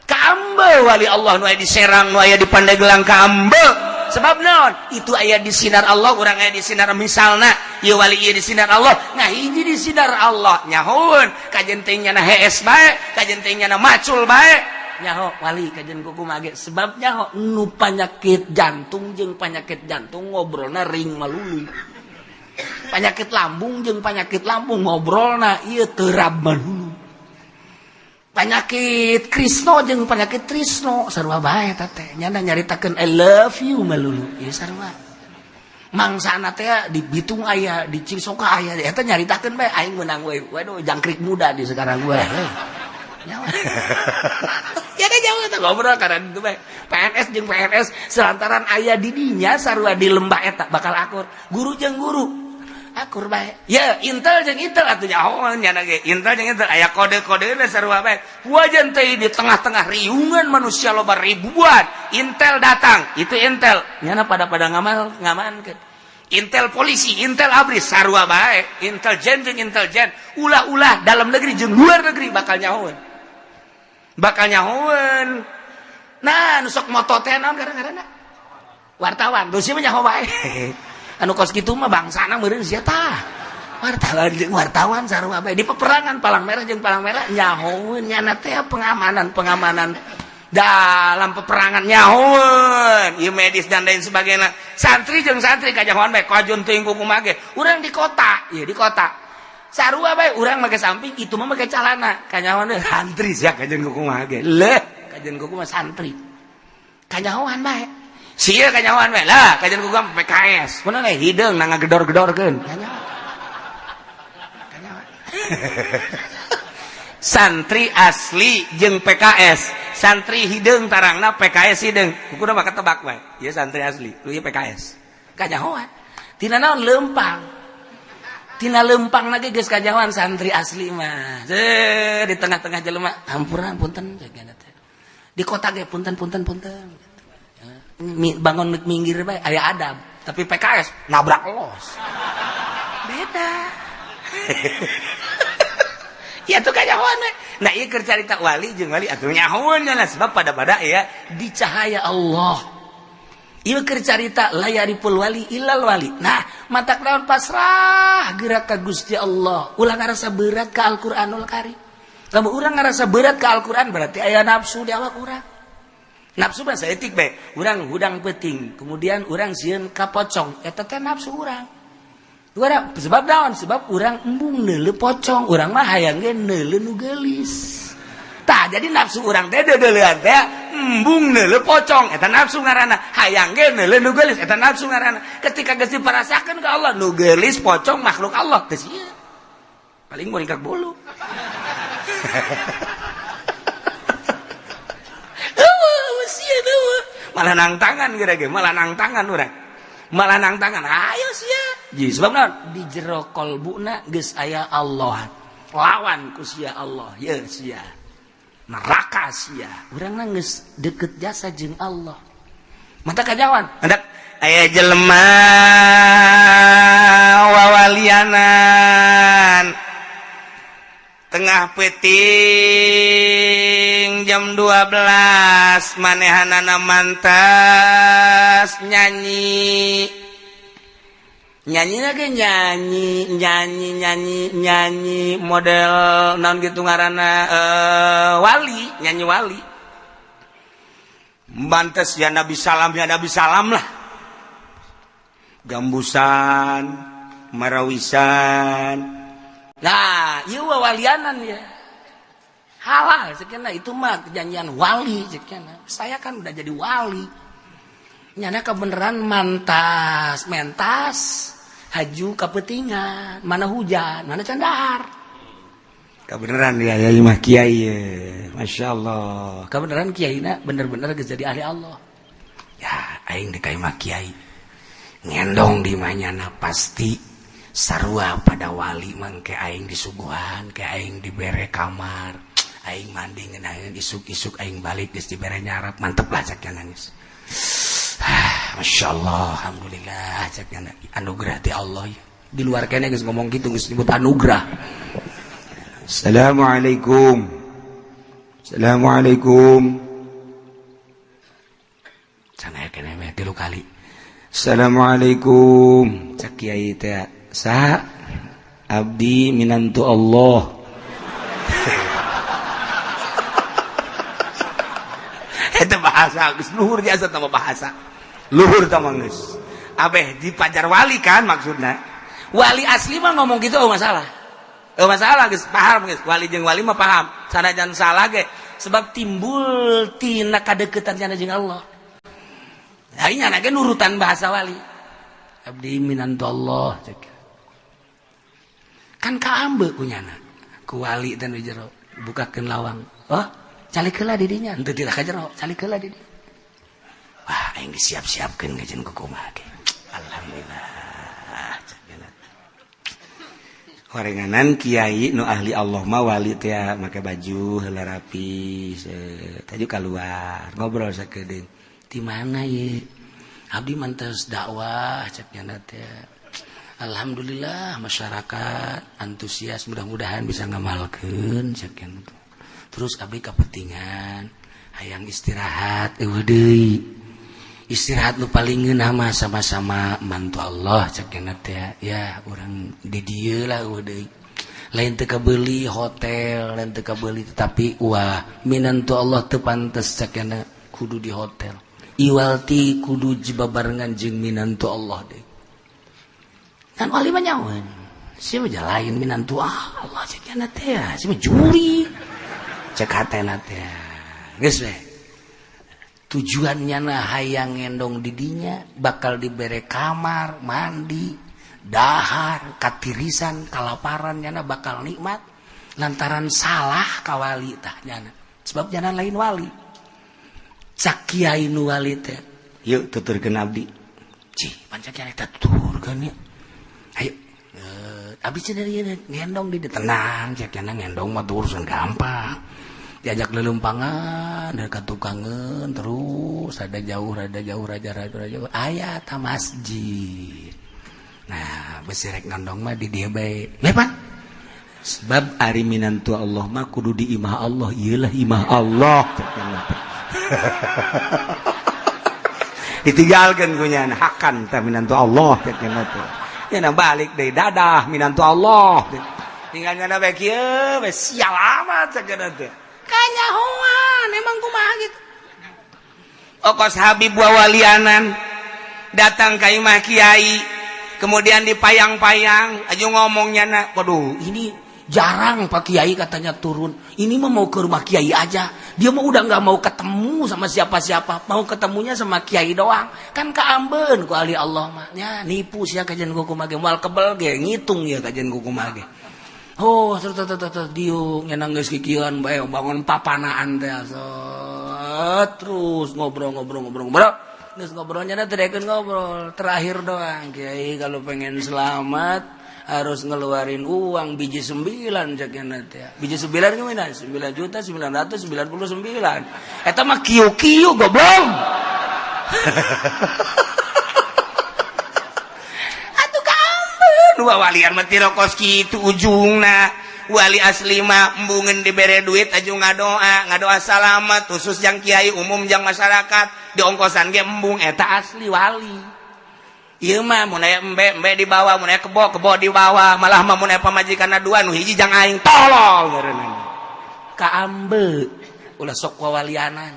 Kaambe wali Allah nu aya di Serang, nu aya di Pandeglang kaambe. Sebab naon? Itu aya di sinar Allah, urang aya di sinar misalna, ieu wali ieu di sinar Allah, ngahiji di sinar Allah. Nyahoeun kajen teh nyana hees bae, kajen teh nyana macul bae. Nyaho wali kajen kuku mage sebab nyaho nu penyakit jantung jeung penyakit jantung ngobrolna ring malulu, penyakit lambung jeung penyakit lambung ngobrolna ieu teu rab malulu, penyakit Krisno jeung penyakit Trisno sarua bae eta teh nyana nyaritakeun I love you malulu ieu sarua mangsana teh di Bitung aya di Cisoka aya eta nyaritakeun bae aing meunang we waduh jangkrik muda di sekarang gue nyawa ya ada jauh eta ngobrol karena itu bae PNS jeung PNS selantaran aya di dinya sarua di lembah eta bakal akur guru jeung guru akur bae ya Intel jeung Intel atuh nyaho nyana ge Intel jeung Intel aya kode-kodena sarua bae puajan teh di tengah-tengah riungan manusia loba ribuan Intel datang itu Intel nyana pada ngamankeun Intel polisi, Intel abri, sarua bae, intelijen jeung intelijen, ulah-ulah dalam negeri jeung luar negeri bakal nyahoeun. Nah, nu sok moto teh naon gara-garana? Wartawan, terus ieu mah nyaho bae. Anu kos kitu mah bangsana meureun sia tah. Wartawan sarua bae di peperangan Palang Merah jeung Palang Merah nyahoeun nyana teh pengamanan dalam peperangan nyahoeun ieu medis dan lain sebagainya santri jeung santri kajahoan bae kajon teuing kumaha ge urang di kota ieu di kota sarua bae urang make samping itu mah make calana kanyahoan santri sia kajen kumaha ge leh kajen kuku mah santri kanyahoan bae sia kanyahoan bae lah kajen kuku mah PKS mun we hideung na ngagedor-gedorkeun kanyahoan santri asli jeung PKS santri hideung tarangna PKS hideung kukuna mah ketebak bae ieu santri asli ieu PKS kajahoan tina naon leumpang tina leumpangna ge geus kajahoan santri asli mah di tengah-tengah jelema hampuran punten di kota ge punten bangun minggir bae aya adab tapi PKS nabrak los beda ya tuh kajahoan we. Nah ieu keur carita wali jeung wali atuh nyahoeun nya sebab pada ya di cahaya Allah. Ieu keur carita layaripul wali ilal wali. Nah, matak naon pasrah gerak ka Gusti Allah. Ulah ngarasa berat ka Al-Qur'anul Karim. Lamun urang ngarasa berat ka Al-Qur'an berarti aya nafsu di awak urang. Nafsu mah saeutik bae. Urang hudang peuting, kemudian urang sieun ka pocong, eta teh nafsu urang. Urang sebab naon? Sebab urang embung neuleuh pocong, urang mah hayang ge neuleuh nu geulis. Tah jadi nafsu urang teh deuleuhan teh embung neuleuh pocong, eta nafsu ngaranna. Hayang ge neuleuh nu geulis, eta nafsu ngaranna. Ketika geus diparasakeun ka Allah, nu geulis pocong makhluk Allah teh sia. Paling mun ingkak bulu. Malah nang tangan geura-ge, malah nang tangan urang. Malah nang tangan ayo sia jadi sebab naon di jero kolbuna geus aya Allah lawan ku sia Allah ye sia neraka sia urang geus deukeut jasa jeung Allah mata kajawan hendak aya jelema wawalianan tengah peuting jam 12 manehanana mantas nyanyi lagi nyanyi model naon gitu ngaranna wali nyanyi wali mantas ya Nabi salam lah gambusan marawisan. Nah, ieu wawalianan ya. Halal sekian itu mah kejanjian wali sekian. Saya kan udah jadi wali. Nyana kebenaran mentas haju kapetingan, mana hujan, mana candar. Kebenaran ya imah kiai ya. Masya Allah. Kebenaran kiaina bener-bener geus jadi ahli Allah. Ya, aing di imah kiai. Ngendong di manyana pasti sarua pada wali mangke aing disuguhan ke aing dibere kamar aing mandi ngeunaan isuk-isuk aing balik geus dibere nyarap mantep lah cek nangis. Masyaallah, alhamdulillah cek anugerah ti Allah. Di luar kene geus ngomong kitu geus disebut anugerah. Assalamualaikum. Assalamualaikum. Sana kene meh 3 kali. Assalamualaikum. Cek kiai teh saha? Abdi minantu Allah. Eta bahasa geus luhur jasa tama bahasa. Luhur tama geus. Abeh di pajar wali kan maksudna. Wali asli mah ngomong gitu masalah. Masalah geus paham geus. Wali jeung wali mah paham. Sanajan salah ge sebab timbul tina kadeukeutan cenah jeung Allah. Aing nya ge nurutan bahasa wali. Abdi minantu Allah. Kan kaambe kunyana. Ku wali teh di jero bukakeun lawang. Oh, calikeula di dinya. Henteu tidak ka jero, calikeula di dinya. Wah, aing disiap-siapkeun gejeun ku kumaha ge. Alhamdulillah. Horenganan kiai nu ahli Allah mah wali teh make baju heula rapi, taju keluar ngobrol sakedeung. Di mana ye? Abdi mantos dakwah cek nya teh. Alhamdulillah masyarakat antusias mudah-mudahan bisa ngamalkeun cek nya. Terus abdi kapentingan hayang istirahat eueuh deui. Istirahat nu paling ngeunah mah sama-sama mantu Allah cek nya teh. Ya urang di dieu lah eueuh deui. Lain teu kabeuli hotel, lain teu kabeuli tetapi wah minantu Allah teu pantes cek nya kudu di hotel. Iwalti kudu jibabarengan jeung minantu Allah deui. Kan wali mah nyawan. Sia mah lain minantu Allah cek nya teh. Sia mah juri. Cek hatena teh. Geus we. Tujuannya na hayang ngendong didinya bakal dibere kamar, mandi, dahar, katirisan, kalaparan nyana bakal nikmat lantaran salah ka wali tah nyana. Sebab nyana lain wali. Cak kiai nu wali teh. Yuk tuturkeun abdi. Cih, pancak kiai teh tuturkeun ya. Ayo. Abdi cenah ieu ngendong di tenang, cek nyana ngendong mah urusan gampang. Diajak lelempangan dari katukangan terus rada jauh aya ta masjid. Nah besirek ngandong mah di dia bae lepat sebab ari minantu Allah mah kudu di imah Allah ieulah imah Allah ditinggalkeun ku nya hakan ta minantu Allah cek nya teh nya balik deui dadah minantu Allah tinggal ngana bae kieu we sial amat cek nya teh kanyahoan emang kumaha gitu. Okos Habib wawalianan datang ka imah kiai kemudian dipayang-payang aju ngomongnya na waduh ini jarang Pak Kiai katanya turun ini mah mau ke rumah Kiai aja dia mah udah nggak mau ketemu sama siapa-siapa mau ketemunya sama Kiai doang kan kaambeun ku ahli Allah mah nya nipu sia kajian kukumah ge moal kebel ge ngitung ya kajian kukumah ge. Oh, diuk nyenang geus kikieuan bae bangun papanaan teh terus ngobrol. Geus ngobrolnya teh ngobrol. Terakhir doang Kiai kalau pengen selamat harus ngeluarin uang biji 9 cekna teh. Biji 9 gimana? 9.999. Eta mah kieu-kieu goblok. Dua walian mah tirokos kitu ujungna wali asli mah embungeun dibere duit aju ngadoa salamat khusus jang kiai umum jang masyarakat diongkosan ge embung eta asli wali ieu mah mun aya embe dibawa mun aya kebo dibawa malah mah mun aya pamajikanna dua nu hiji jang aing tolol ngeureunna ka ambe ulah sok wawalianan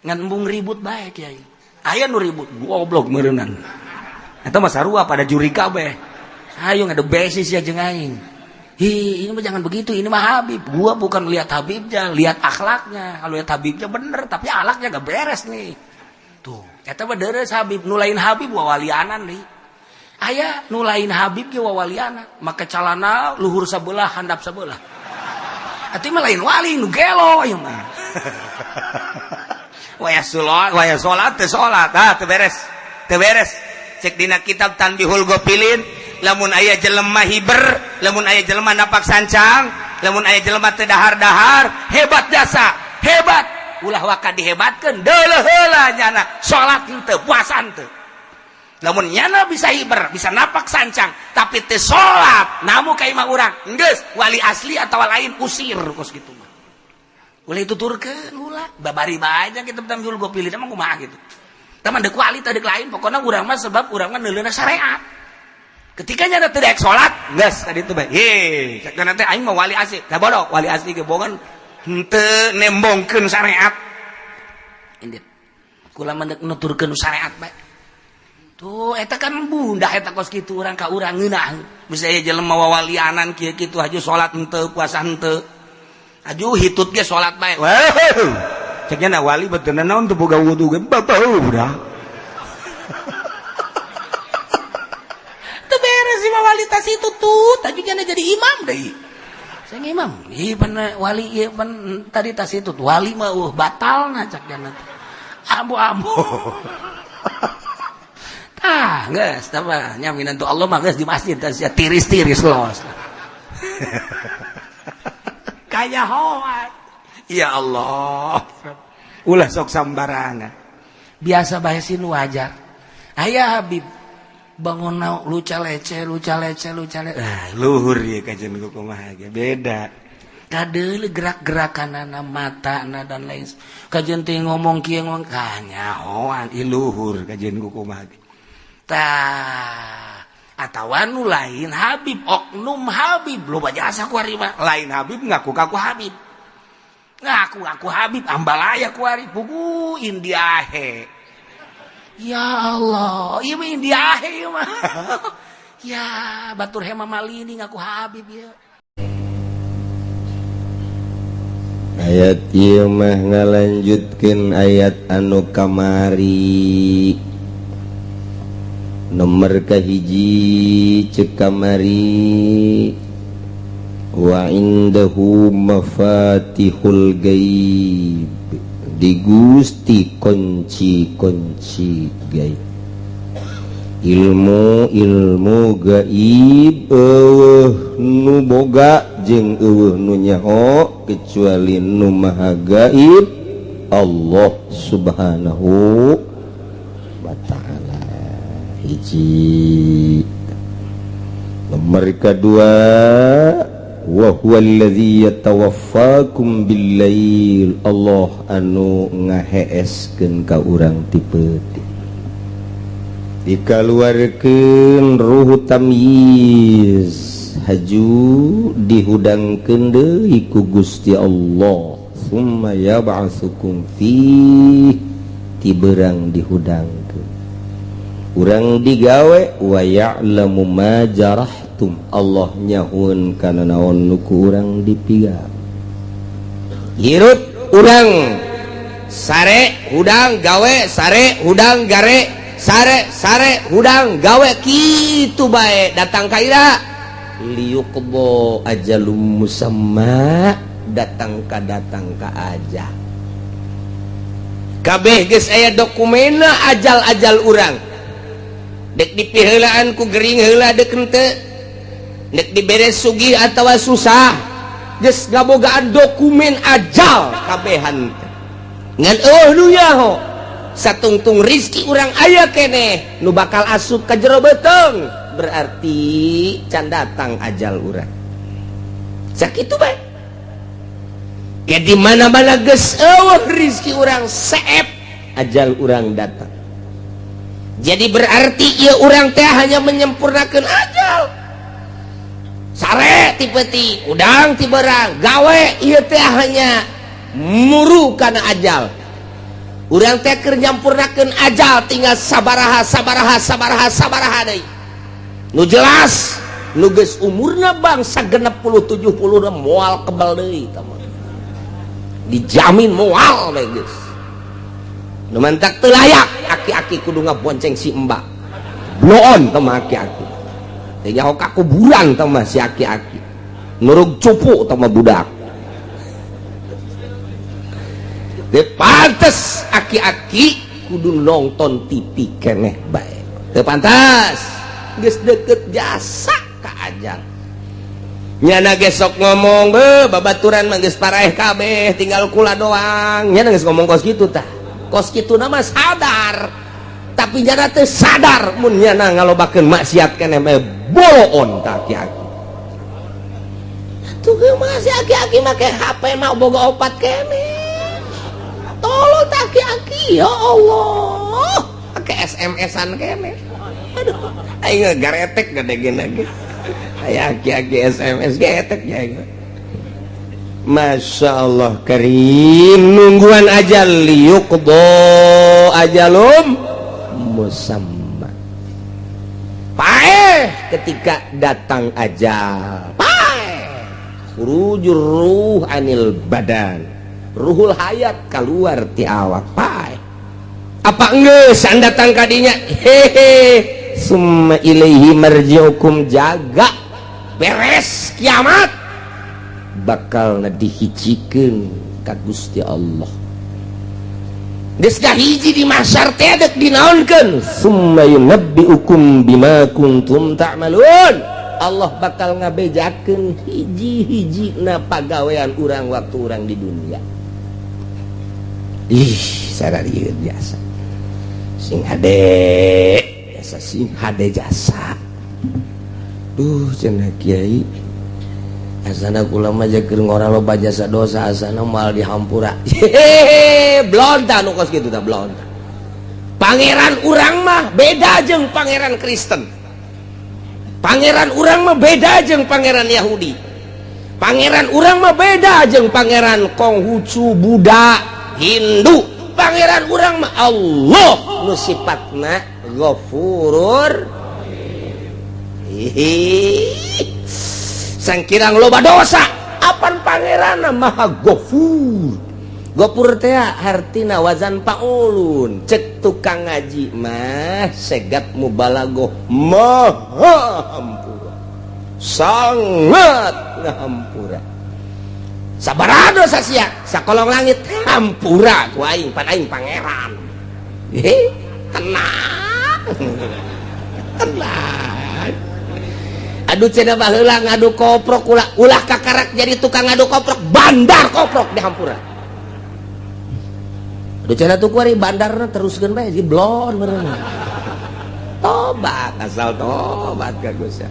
ngan embung ribut bae kiai aya nu ribut goblok meureunna eta mah sarua pada juri kabeh. Ayo ngadu besis ya jeung aing. Ini mah jangan begitu, ini mah Habib. Gua bukan lihat Habibnya, lihat akhlaknya. Kalau lihat Habibnya bener, tapi akhlaknya gak beres nih. Tuh, eta mah deres Habib, nulain Habib wawalianan nih. Aya nulain Habib ge wawalianan, make calana luhur sabelah, handap sabelah. Atuh mah lain wali nu gelo ieu mah. Waya salat teh salat, teu beres. Teu beres. Cek dina kitab Tanbihul Ghafilin lamun aya jelema hiber lamun aya jelema napak sancang lamun aya jelema teu dahar-dahar hebat jasa hebat ulah waka dihebatkeun deuleuh heula nyana salat henteu puasa henteu lamun nyana bisa hiber bisa napak sancang tapi teu salat namu ka imah urang geus wali asli atawa lain usir kos kitu mah ulah tuturkeun ulah babari bae nya kitu tamjul gua pilih mah kumaha gitu taman deuk wali teh deuk lain pokona urang mah sebab urang mah neuleuna syariat ketika nyana teu daek salat geus tadi teh bae ye cek nanti aing mah wali asli da bodoh wali asli ge bogan henteu nembongkeun syariat indit kula mendek nuturkeun syariat bae tuh eta kan bunda eta kos kitu urang ka urang ngeunah bisa aya jelema wawalianan kieu kitu haju salat henteu puasa henteu haju hitut ge salat bae wow cek nya wali beteuna naon teu boga wudu ge bapau udah teu beres si wali tas itu tuh tadi nya jadi imam deui saya imam ieu pan wali ieu pan tadi tas itu wali mah batalna cek nya ambu-ambu geus tah nyaminan tu Allah mah geus di masjid tah sia tiris-tiris los kaya hoat ya Allah ulah sok sambarangan biasa bae sih nu wajar aya Habib bangun luca lece luhur ya kajen kumaha ge beda kadeul gerak-gerakanana matana dan lain kajen teh ngomong kieu ngomong kanyahoan ieu luhur kajen kumaha ge tah atawa nu lain Habib oknum Habib loba jasa ku ari mah lain Habib ngaku-ngaku Habib ngaku-ngaku Habib ambalaya ku ari pugu indiahe ya Allah ieu mah indiahe ieu mah ya batur hema malini ngaku Habib ya ayat ieu mah ngalanjutkeun ayat anu kamari nomor kahiji cek kamari wa indahu mafatihul gaib di Gusti kunci-kunci gaib ilmu gaib eueuh nu boga jeung eueuh nu nyaho kecuali nu maha gaib Allah subhanahu wa ta'ala hiji nomor kedua wa huwal ladzi yatawaffakum billail Allah anu ngaheeskeun ka urang ti peuting dikaluarkeun ruh tamyiz haju dihudangkeun deui ku Gusti Allah summa yab'atsukum fi tiberang dihudangkeun urang digawe wa ya'lamu ma jarahtum Allah nyahueun kana naon nu ku urang dipigawe hirut urang sare hudang gawe sare hudang gare sare hudang gawe kitu bae datang ka ira liyuqbo ajalum musamma datang ka ajal kabeh geus aya dokumena ajal-ajal urang dek dipiheulaan ku gering heula dek henteu dek diberes sugih atawa susah geus ngabogaan dokumen ajal kabehan ngan nu nyaho satungtung rizki urang aya keneh nu bakal asup ka jero beuteng berarti can datang ajal urang sakitu bae ya di mana-mana geus eueuh rizki urang seep ajal urang datang jadi berarti ieu urang teh hanya menyempurnakeun ajal sare ti peuting udang ti beurang gawe ieu teh hanya muru kana ajal urang teh keur nyampurnakeun ajal tinggal sabaraha deui nu jelas nu geus umurna bangsa 60-70 moal kebal deui tamah dijamin moal bae geus nu mantak teu layak aki-aki kudu ngabonceng si mbak bloon teh mah aki-aki teh nyaho ka kuburan teh mah si aki-aki nurug cupu teh mah budak teu pantes aki-aki kudu nonton TV keneh bae teu pantas geus deukeut jasa ka ajal nyana gesok ngomong babaturan mah geus paraeh kabeh tinggal kula doang nyana geus ngomong kos kitu tah kos kitu nama sadar tapi nyana teh sadar mun nyana ngalobakeun maksiat keneh boloon tah aki-aki tuh masih aki-aki make HP mah boga opat keneh tolong tah aki-aki ya Allah make SMS-an keneh aduh aing garetek gadegen lagi aya aki-aki SMS getek ya Masya Allah karim nungguan ajal liyuqdo ajalum musamma paeh ketika datang ajal paeh khurujur ruh anil badan ruhul hayat keluar ti awak paeh apa geus anda datang kadinya hehe summa ilaihi marji'ukum jaga beres kiamat bakal dihijikeun ka Gusti Allah geus hiji di mahsyar teh dek dinaonkeun summa yunabbi'ukum bima kuntum ta'malun Allah bakal ngabejakeun hiji-hijina pagawean urang waktu urang di dunia ih sararieu biasa sing hade biasa sing hade jasa cenah kiai asana kula mah keur ngora loba jasa dosa asana moal dihampura blonta nu kos kitu tah blonta pangeran urang mah beda jeung pangeran Kristen pangeran urang mah beda jeung pangeran Yahudi pangeran urang mah beda jeung pangeran Konghucu Buddha Hindu pangeran urang mah Allah nu sifatna Ghafurur sangkirang loba dosa apan pangeran maha Ghafur Ghafur teh hartina wazan paulun cek tukang ngaji mah segat mubalaghah maha hampura sangat ngahampura sabaraha dosa sia sakolong langit hampura ku aing pan aing pangeran tenang tenang aduh cenah baheula ngadu koprok ulah kakarak jadi tukang ngadu koprok bandar koprok di hampura aduh cenah tuh kuari bandarna teruskeun bae si blon meureun tobat asal tobat ka Gusti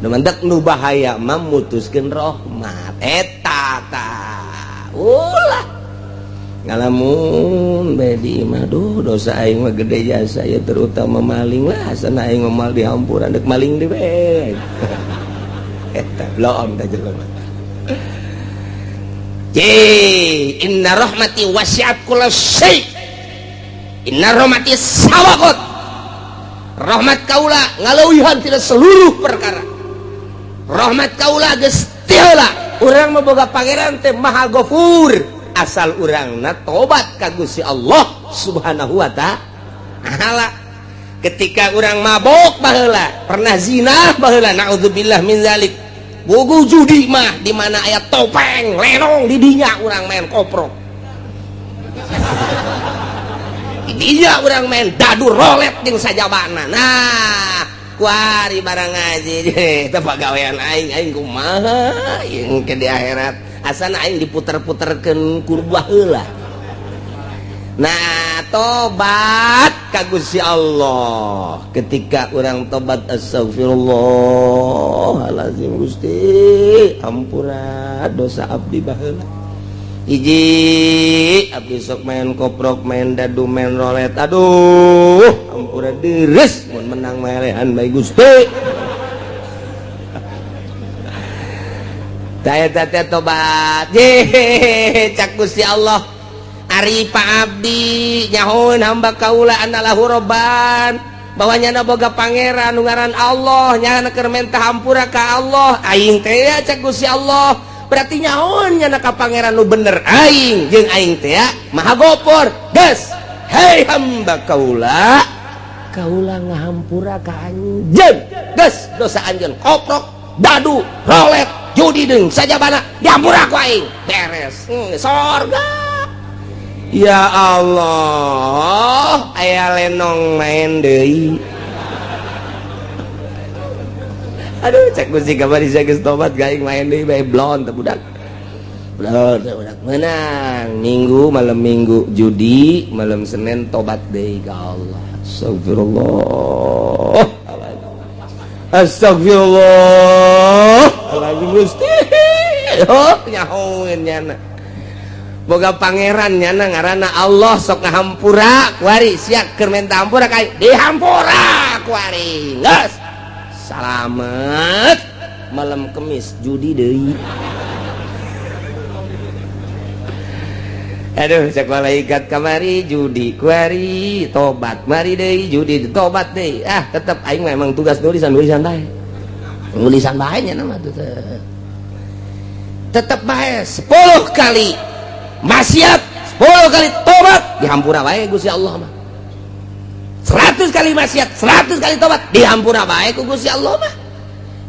nu mendek nu bahaya mah mutuskeun rahmat eta tah ulah ngalamun bedi mah duh dosa aing mah gede jasa ya terutama maling lah sana aing mal dihampura dek maling di bae eta belum dah jelema inna rahmati wasi'at kulla syai inna rahmati sawaqat rahmat kaula ngaleuwihan tina seluruh perkara rahmat kaula geus ti heula urang mah boga pangeran teh maha Ghafur asal urangna tobat ka Gusti Allah Subhanahu wa ta'ala ketika urang mabok baheula pernah zina baheula naudzubillah min zalik bogo judi mah di mana aya topeng lenong di dinya urang main koprok di dinya urang main dadu rolet jeung sajabana nah kuari barang ngaji teh pagawean aing kumaha yang ke di akhirat asana aing diputer-puterkeun kurbah heula nah tobat ka Gusti Allah ketika urang tobat astagfirullahalazim Gusti ampura dosa abdi baheula hiji abdi sok main koprok main dadu main rolet aduh ampura deres mun menang melehan bae Gusti saya tobat cak Gusti Allah ari Pak Abdi nyahoun hamba kaula anallahu robban bahwanya boga pangeran nu ngaran Allah nyana keur mentah hampura ka Allah aing teh cak Gusti Allah berarti nyahoun nyana ka pangeran nu bener aing jeung aing teh maha Ghafur geus hei hamba kaula ngahampura ka anjeun geus dosa anjeun koprok dadu rolet judi deung sajabana dihampura ku aing beres sorga ya Allah aya lenong main deui Aduh cek Gusti kamari saya geus tobat gaing main deui bae blon teh budak. Budak menang. Minggu malam Minggu judi, malam Senin tobat deui ka Allah. Astagfirullah. Astagfirullah. Alazim Gusti. Oh nyahoeun nyana. Boga pangeran nyana ngaranna Allah sok ngahampura kuari sia keur menta hampura kai dihampura kuari. Geus. Salamet malam Kemis judi deui. Aduh cek malaikat kamari judi kuari tobat mari deui judi tobat deui. Ah tetep aing memang tugas nulisan bae. Nulisan bae nya nama tuh. Tetep bae 10 kali maksiat 10 kali tobat dihampura bae Gusti Allah mah. 100 kali maksiat 100 kali tobat dihampura bae ku Gusti Allah mah.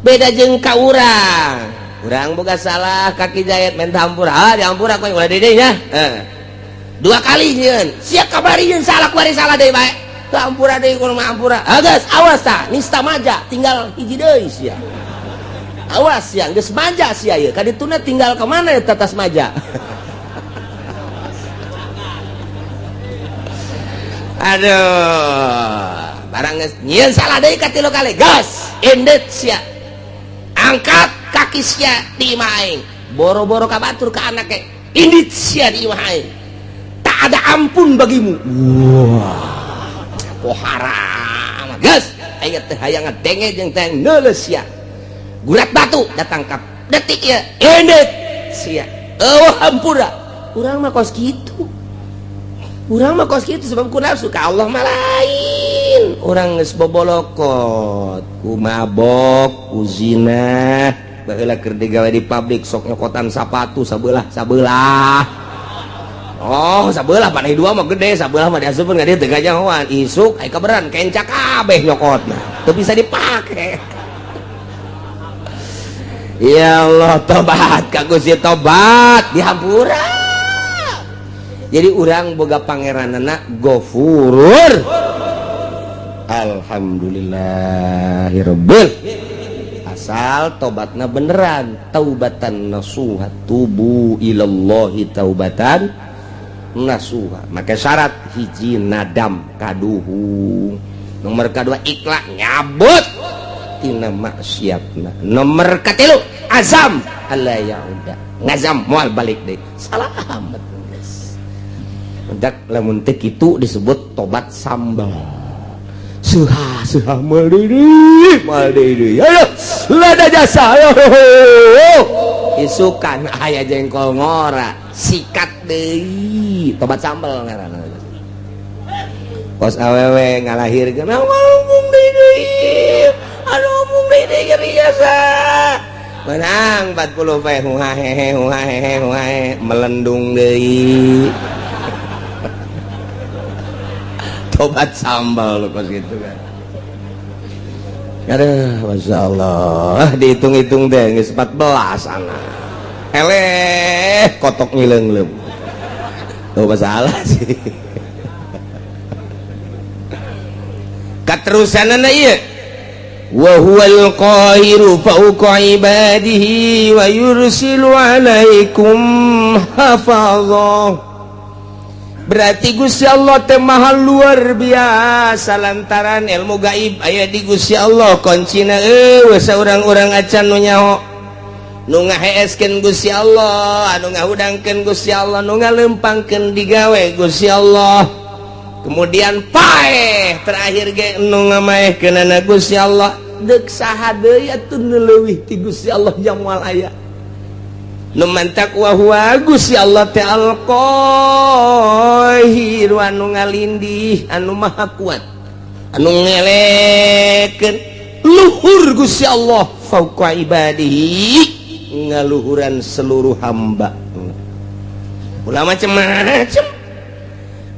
Beda jeung ka urang boga salah kaki jahit minta hampura dihampura ku ulah deui nya 2 kali nyeun sia kabari nyeun salah kuari salah deui bae hampura deui ku mah hampura geus awas tah nista maja tinggal hiji deui sia awas sia geus maja sia ieu kadituna tinggal ka mana ya tatas maja. Aduh barang nyeun salah deui ka 3 kali gas endet sia angkat kaki sia di imah aing boro-boro ka batur ka anake indit sia di imah aing tak ada ampun bagimu. Wah pohara gas aya teh hayang ngadenge jeung teh neuleus sia gurat batu datang ka detik ya endet sia eueuh hampura urang mah kos kitu. Urang mah kos kitu sebab ku nafsu ka Allah mah lain. Urang geus bobolokot, ku mabok, ku zina, baheula keur digawe di pabrik sok nyokotan sapatu sabelah. Oh, sabelah panai 2 mah gede, sabelah mah diasupkeun ka dieu teu gajahoan. Isuk aya kaberan kencak kabeh nyokotna. Teu bisa dipake. Ya Allah tobat ka Gusti tobat dihampura. Jadi urang boga pangeranana Ghafurur. Alhamdulillahirabbil. Asal tobatna beneran, taubatan nasuha, tubu ilallahi taubatan nasuha. Maka syarat hiji nadam kaduhu. Nomor kedua ikhlas nyabut tina maksiatna. Nomor katilu azam alla yauda. Ngazam moal balik deui. Salamet. Dak lamun teh kitu disebut tobat sambal. Suha mal deui. Ayo, lada jasa. Ayo. Isukan aya jengkol ngora, sikat deui. Tobat sambal ngaranna. Pos awewe ngalahirkeun, ngomong deui. Anu ngomong deui geuning biasa. Menang 40 pe huhahe melendung deui. Tobat sambal lepas gitu kan. Aduh, Masya Allah. Dihitung-hitung deh, nggak 14 anak. Kotok ngileung-leung. Tuh masalah sih. Katerusanana ieu. Wa huwal qahiru fawqa ibadihi wa yursilu alaikum hafazah. Berarti Gusti Allah teh maha luar biasa lantaran ilmu gaib aya di Gusti Allah kuncina saurang-urang acan nu nyaho nu ngaheeskeun Gusti Allah anu ngahudangkeun Gusti Allah nu ngalempangkeun digawe Gusti Allah kemudian paeh terakhir ge nu ngamaehkeunana Gusti Allah deuk saha deui atuh nu leuwih ti Gusti Allah jamal aya nu mantak wa huwa Gusti Allah teh al-qahir anu ngalindih anu maha kuat anu ngelekeun luhur Gusti Allah fauqa ibadihi ngaluhuran seluruh hamba ulah macam-macam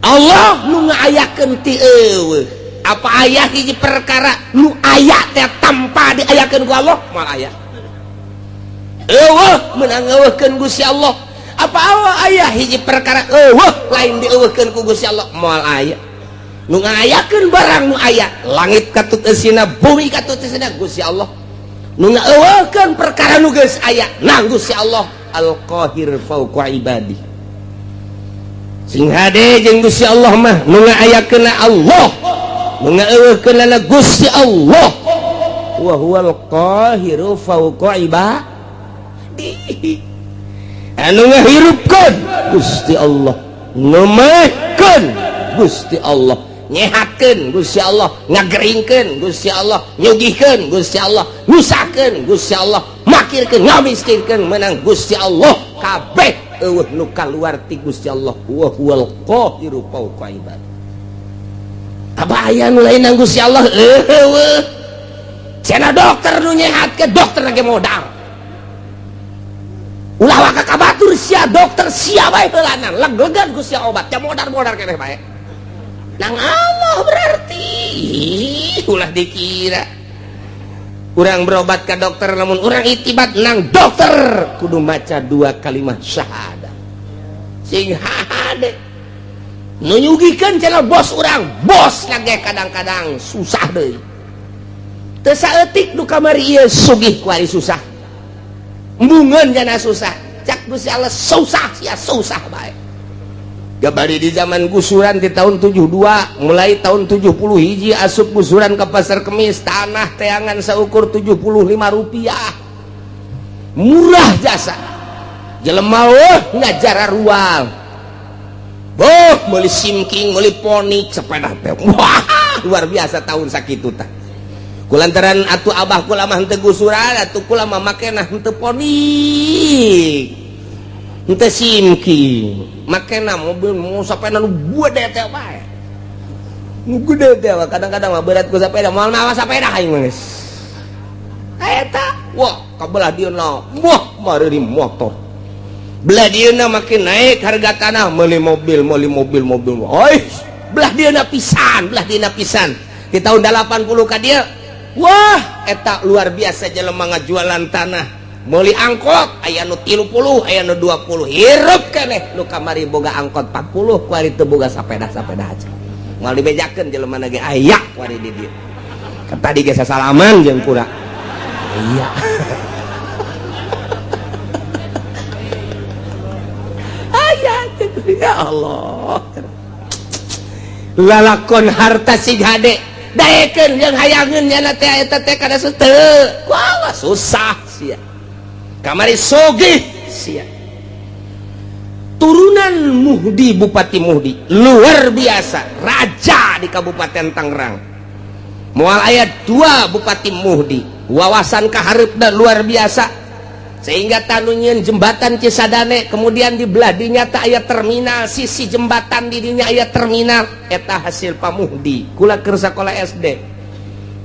Allah nu ngaayakeun ti eueuh apa aya hiji perkara nu aya teh tanpa diayakeun ku Allah moal aya menang eueuhkeun Gusti Allah apa aya hiji perkara lain dieueuhkeun ku Gusti Allah moal aya nu ngayakeun barang nu aya langit katut eusina bumi katut eusina Gusti Allah nu ngaeuwekeun perkara nu geus aya nang Gusti Allah Al-Qahir fauqa ibadi. Sing hade jeung Gusti Allah mah nu ngaayakeun Allah, nu ngaeuwekeun Gusti Allah. Wa huwal qahiru fauqa ibadi. Anu ngahirupkeun Gusti Allah, ngemakeun Gusti Allah, nyehatkeun Gusti Allah, ngageringkeun Gusti Allah, nyugihkeun Gusti Allah, nyusakeun Gusti Allah, makirkeun ngamiskinkeun menang Gusti Allah. Kabeh eueuh nu kaluar ti Gusti Allah. Wa huwal qahiru fauqa ibadi. Apa aya nu lain nang Gusti Allah? Eueuh. Cenah dokter nu nyehatkeun, dokter lagi modal. Ulah waka kabatur sia dokter sia bae heulanan leglegan Gusti obat teh modar-modar keneh bae. Nang Allah berarti ulah dikira urang berobat ka dokter lamun urang itibat nang dokter kudu maca 2 kalimat syahadat. Sing hade nu nyugikeun cenah bos urang, bos lage kadang-kadang susah deui. Teu saeutik nu kamari ieu sugih ku ari susah. Embungeun jana susah, cak Gusti Allah susah sia susah bae. Gabari di zaman gusuran di tahun 72 mulai tahun 70 hiji asup gusuran ke Pasar Kemis, tanah teangan saukur 75 rupiah, murah jasa. Jelema ngajar ruang boh meuli simking meuli ponik sepeda teh wah luar biasa tahun sakitu tah. Kulantaran atuh abah kula mah henteu gusuran, atuh kula mah makena henteu ponik, henteu simki, makena mobil mau sapena nu gede teh bae. Nu gede teh kadang-kadang mah berat ku sapeda, moal mawa sapeda aing geus. Eta, wah kabelah dieuna, moh mari motor. Belah dieuna makin naik harga tanah, meuli mobil. Oi, belah dieuna pisan. Di tahun 80 ka dieu wah, eta luar biasa jelema ngajualan tanah. Meuli angkot, aya nu 30, aya nu 20. Hirup keneh nu kamari boga angkot 40, ku ari teu boga sapeda aja. Moal dibejakeun jelema ge aya ku ari di dieu. Tadi ge sasalaman jeung kura. Iya. Aya ya Allah. Lalakon harta sig hade daekeun yang hayangeun nya teh eta teh kada teu kuawa susah sia kamari sogih sia. Turunan Muhdi, Bupati Muhdi luar biasa, raja di Kabupaten Tangerang. Moal aya 2 Bupati Muhdi, wawasan kahareupna luar biasa sehingga tanunyeun jembatan Cisadane kemudian di belah dinya teh aya terminal, sisi jembatan di dinya aya terminal, eta hasil pamuhdi kula keur sakola SD.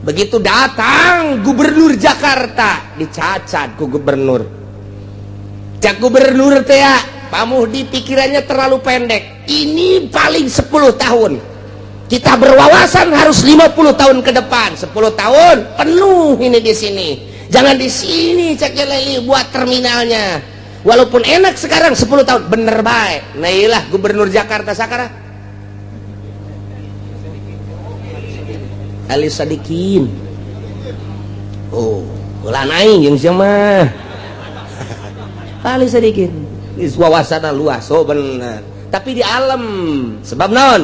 Begitu datang gubernur Jakarta dicacat ku gubernur, cak gubernur teh ya pamuhdi pikirannya terlalu pendek, ini paling 10 tahun kita berwawasan harus 50 tahun ke depan, 10 tahun penuh ini di sini. Jangan di sini cek leli buat terminalnya. Walaupun enak sekarang 10 tahun bener baik. Nah iyalah gubernur Jakarta sekarang Ali Sadikin. Oh, ulah naik yang siapa? Ali Sadikin. Wawasanna luas, oh bener. Tapi di alam sebab naon?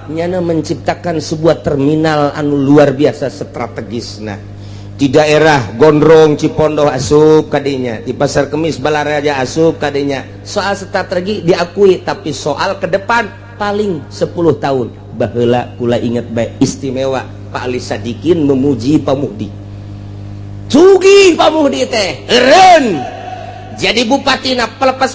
Nyana menciptakan sebuah terminal anu luar biasa strategis. Nah di daerah Gondrong Cipondoh asup kadinya, di Pasar Kemis Balaraja asup kadinya. Soal strategi diakui, tapi soal ke depan paling 10 tahun. Baheula kula inget bae istimewa Pak Ali Sadikin memuji pamuhdi. Sugih pamuhdi teh, eureun. Jadi bupatina pelepas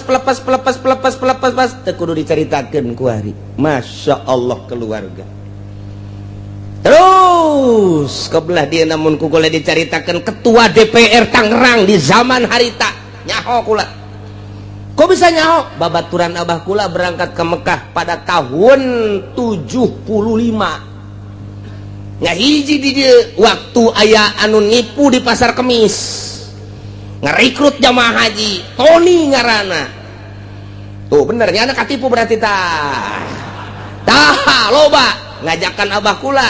teu kudu dicaritakeun ku ari. Masya Allah keluarga. Terus kebelah dia namun kukula diceritakan ketua DPR Tangerang di zaman harita nyaho kula. Kok bisa nyaho? Babaturan abah kula berangkat ke Mekah pada tahun 75. Ngahiji di dia waktu aya anu nipu di Pasar Kemis, ngerekrut jamaah haji Tony ngarana. Tuh benernya anak katipu berarti tah loba ngajakan abah kula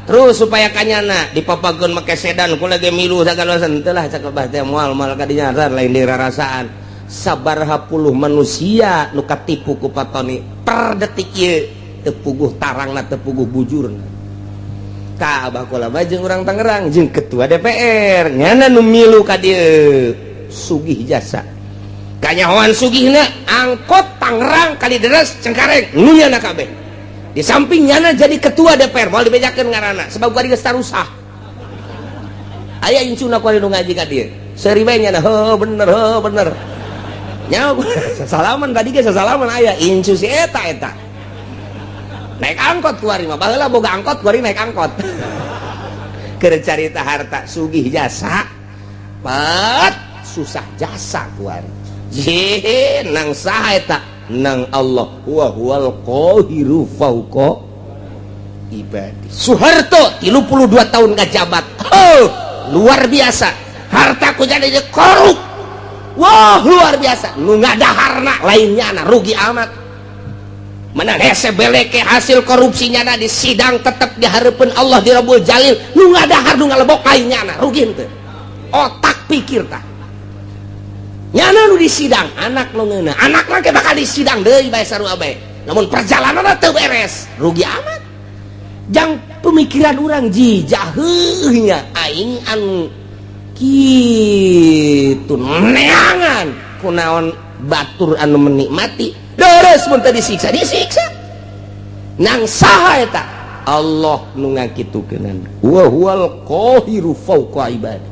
terus supaya kanyana dipapageun make sedan ku lagi milu sagala sentelah cak Abah teh moal kadinya lain dirarasaan sabaraha puluh manusia nu katipu ku patoni per detik ieu teu puguh tarangna teu puguh bujurna ka Abah kula mah jeung urang Tangerang jeung ketua DPR nyana nu milu ka dieu sugih jasa kanyahoan sugihna angkot Tangerang Kalideres Cengkareng nunyana kabeh di samping nyana jadi ketua DPR mau dibejakeun ngaranna sebab gua geus tarusah aya incuna ku anu ngaji ka dieu seuri bae nyana bener nya sasalaman tadi ge sasalaman aya incu si eta naik angkot kuari mah baheula boga angkot kuari naik angkot keur carita harta sugih jasa pat susah jasa kuari nang saha eta nang Allah wa huwal qahiru fauqa ibadi. Soeharto 32 tahun ngajabat, luar biasa, hartaku jadi korup, wah luar biasa, nu ngadaharna lainnya na rugi amat, mana hese beleke hasil korupsinya na di sidang tetap dihareupeun Allah di Rabbul Jalil, nu ngadahar nu ngalebok lainnya na rugi henteu, otak pikir tah. Nyana nu di sidang anak lo ngeuna anak lagi bakal di sidang deui bae sarua bae namun perjalanan teu beres rugi amat jang pemikiran urang jijah heuh nya aing anu kitu neangan kunaon batur anu menikmati deres mun teu disiksa nang saha eta Allah nu ngakitukeun wa huwal qahiru fauqa ibadi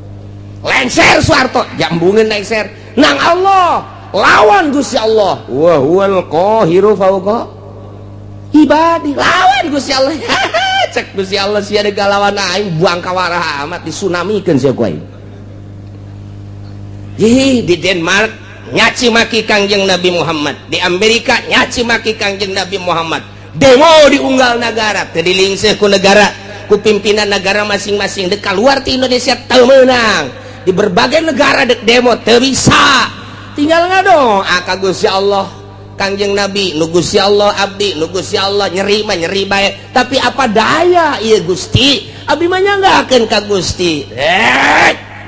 lenser Soeharto jambungeun lenser nang Allah lawan Gusti Allah wa huwal qahiru fauqa ibadi lawan Gusti Allah cek Gusti Allah sia ada galawan aing buang kawaraha amat disunamikeun sia ku aing di Denmark nyaci maki Kangjeng Nabi Muhammad di Amerika nyaci maki Kangjeng Nabi Muhammad demo di unggal negara teu dilingseuh ku negara ku pimpinan negara masing-masing dek kaluar ti Indonesia teu meunang di berbagai negara dek demo teu bisa tinggal ngadoa ka Gusti Allah Kangjeng Nabi nu Gusti Allah abdi nu Gusti Allah nyeri bae tapi apa daya ieu Gusti abdi mah nyanggakeun ka Gusti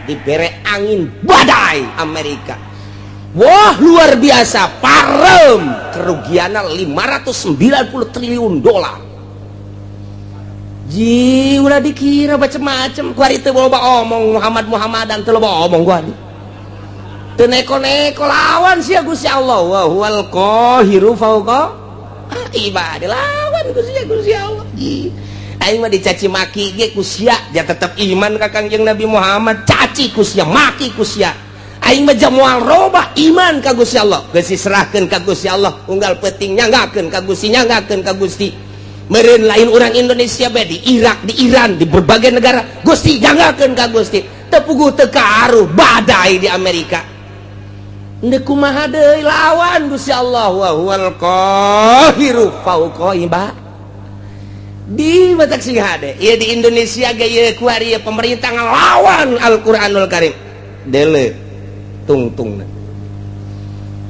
dibere angin badai Amerika wah luar biasa parem kerugianna $590 triliun ji ulah dikira macem-macem kuari teu loba omong Muhammadan teu loba omong gua teu neko-neko lawan sia Gusti Allah wa huwal qahiru fauqa ibadi lawan Gusti Allah aing mah dicaci maki ge ku sia dia tetep iman ka Kangjeng Nabi Muhammad caci ku sia maki ku sia aing mah jamual robah iman ka Gusti Allah geus diserahkeun ka Gusti Allah unggal peuting nyanggakeun ka Gusti meureun lain orang Indonesia bae di Irak di Iran di berbagai negara Gusti janggakeun ka Gusti teu puguh teu kaaruh badai di Amerika ndeu kumaha deui lawan Gusti Allah wa huwal qahiru fauqa ibadi di batak singade ieu di Indonesia ge ieu kuari pemerintah ngalawan Al-Qur'anul Karim dele tungtungna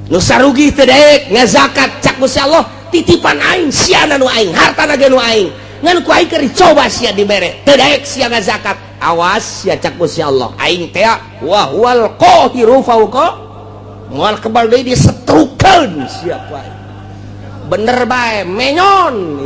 nu sarugi teu daek ngazakat cak Gusti Allah titipan aing siana nu aing hartana ge nu aing ngan ku aing keur coba sia dibere teu daek sia ngazakat awas sia cak Gusti Allah aing teh wa huwal qahiru fauqa moal kebal deui disetrukeun sia ku aing bener bae menyon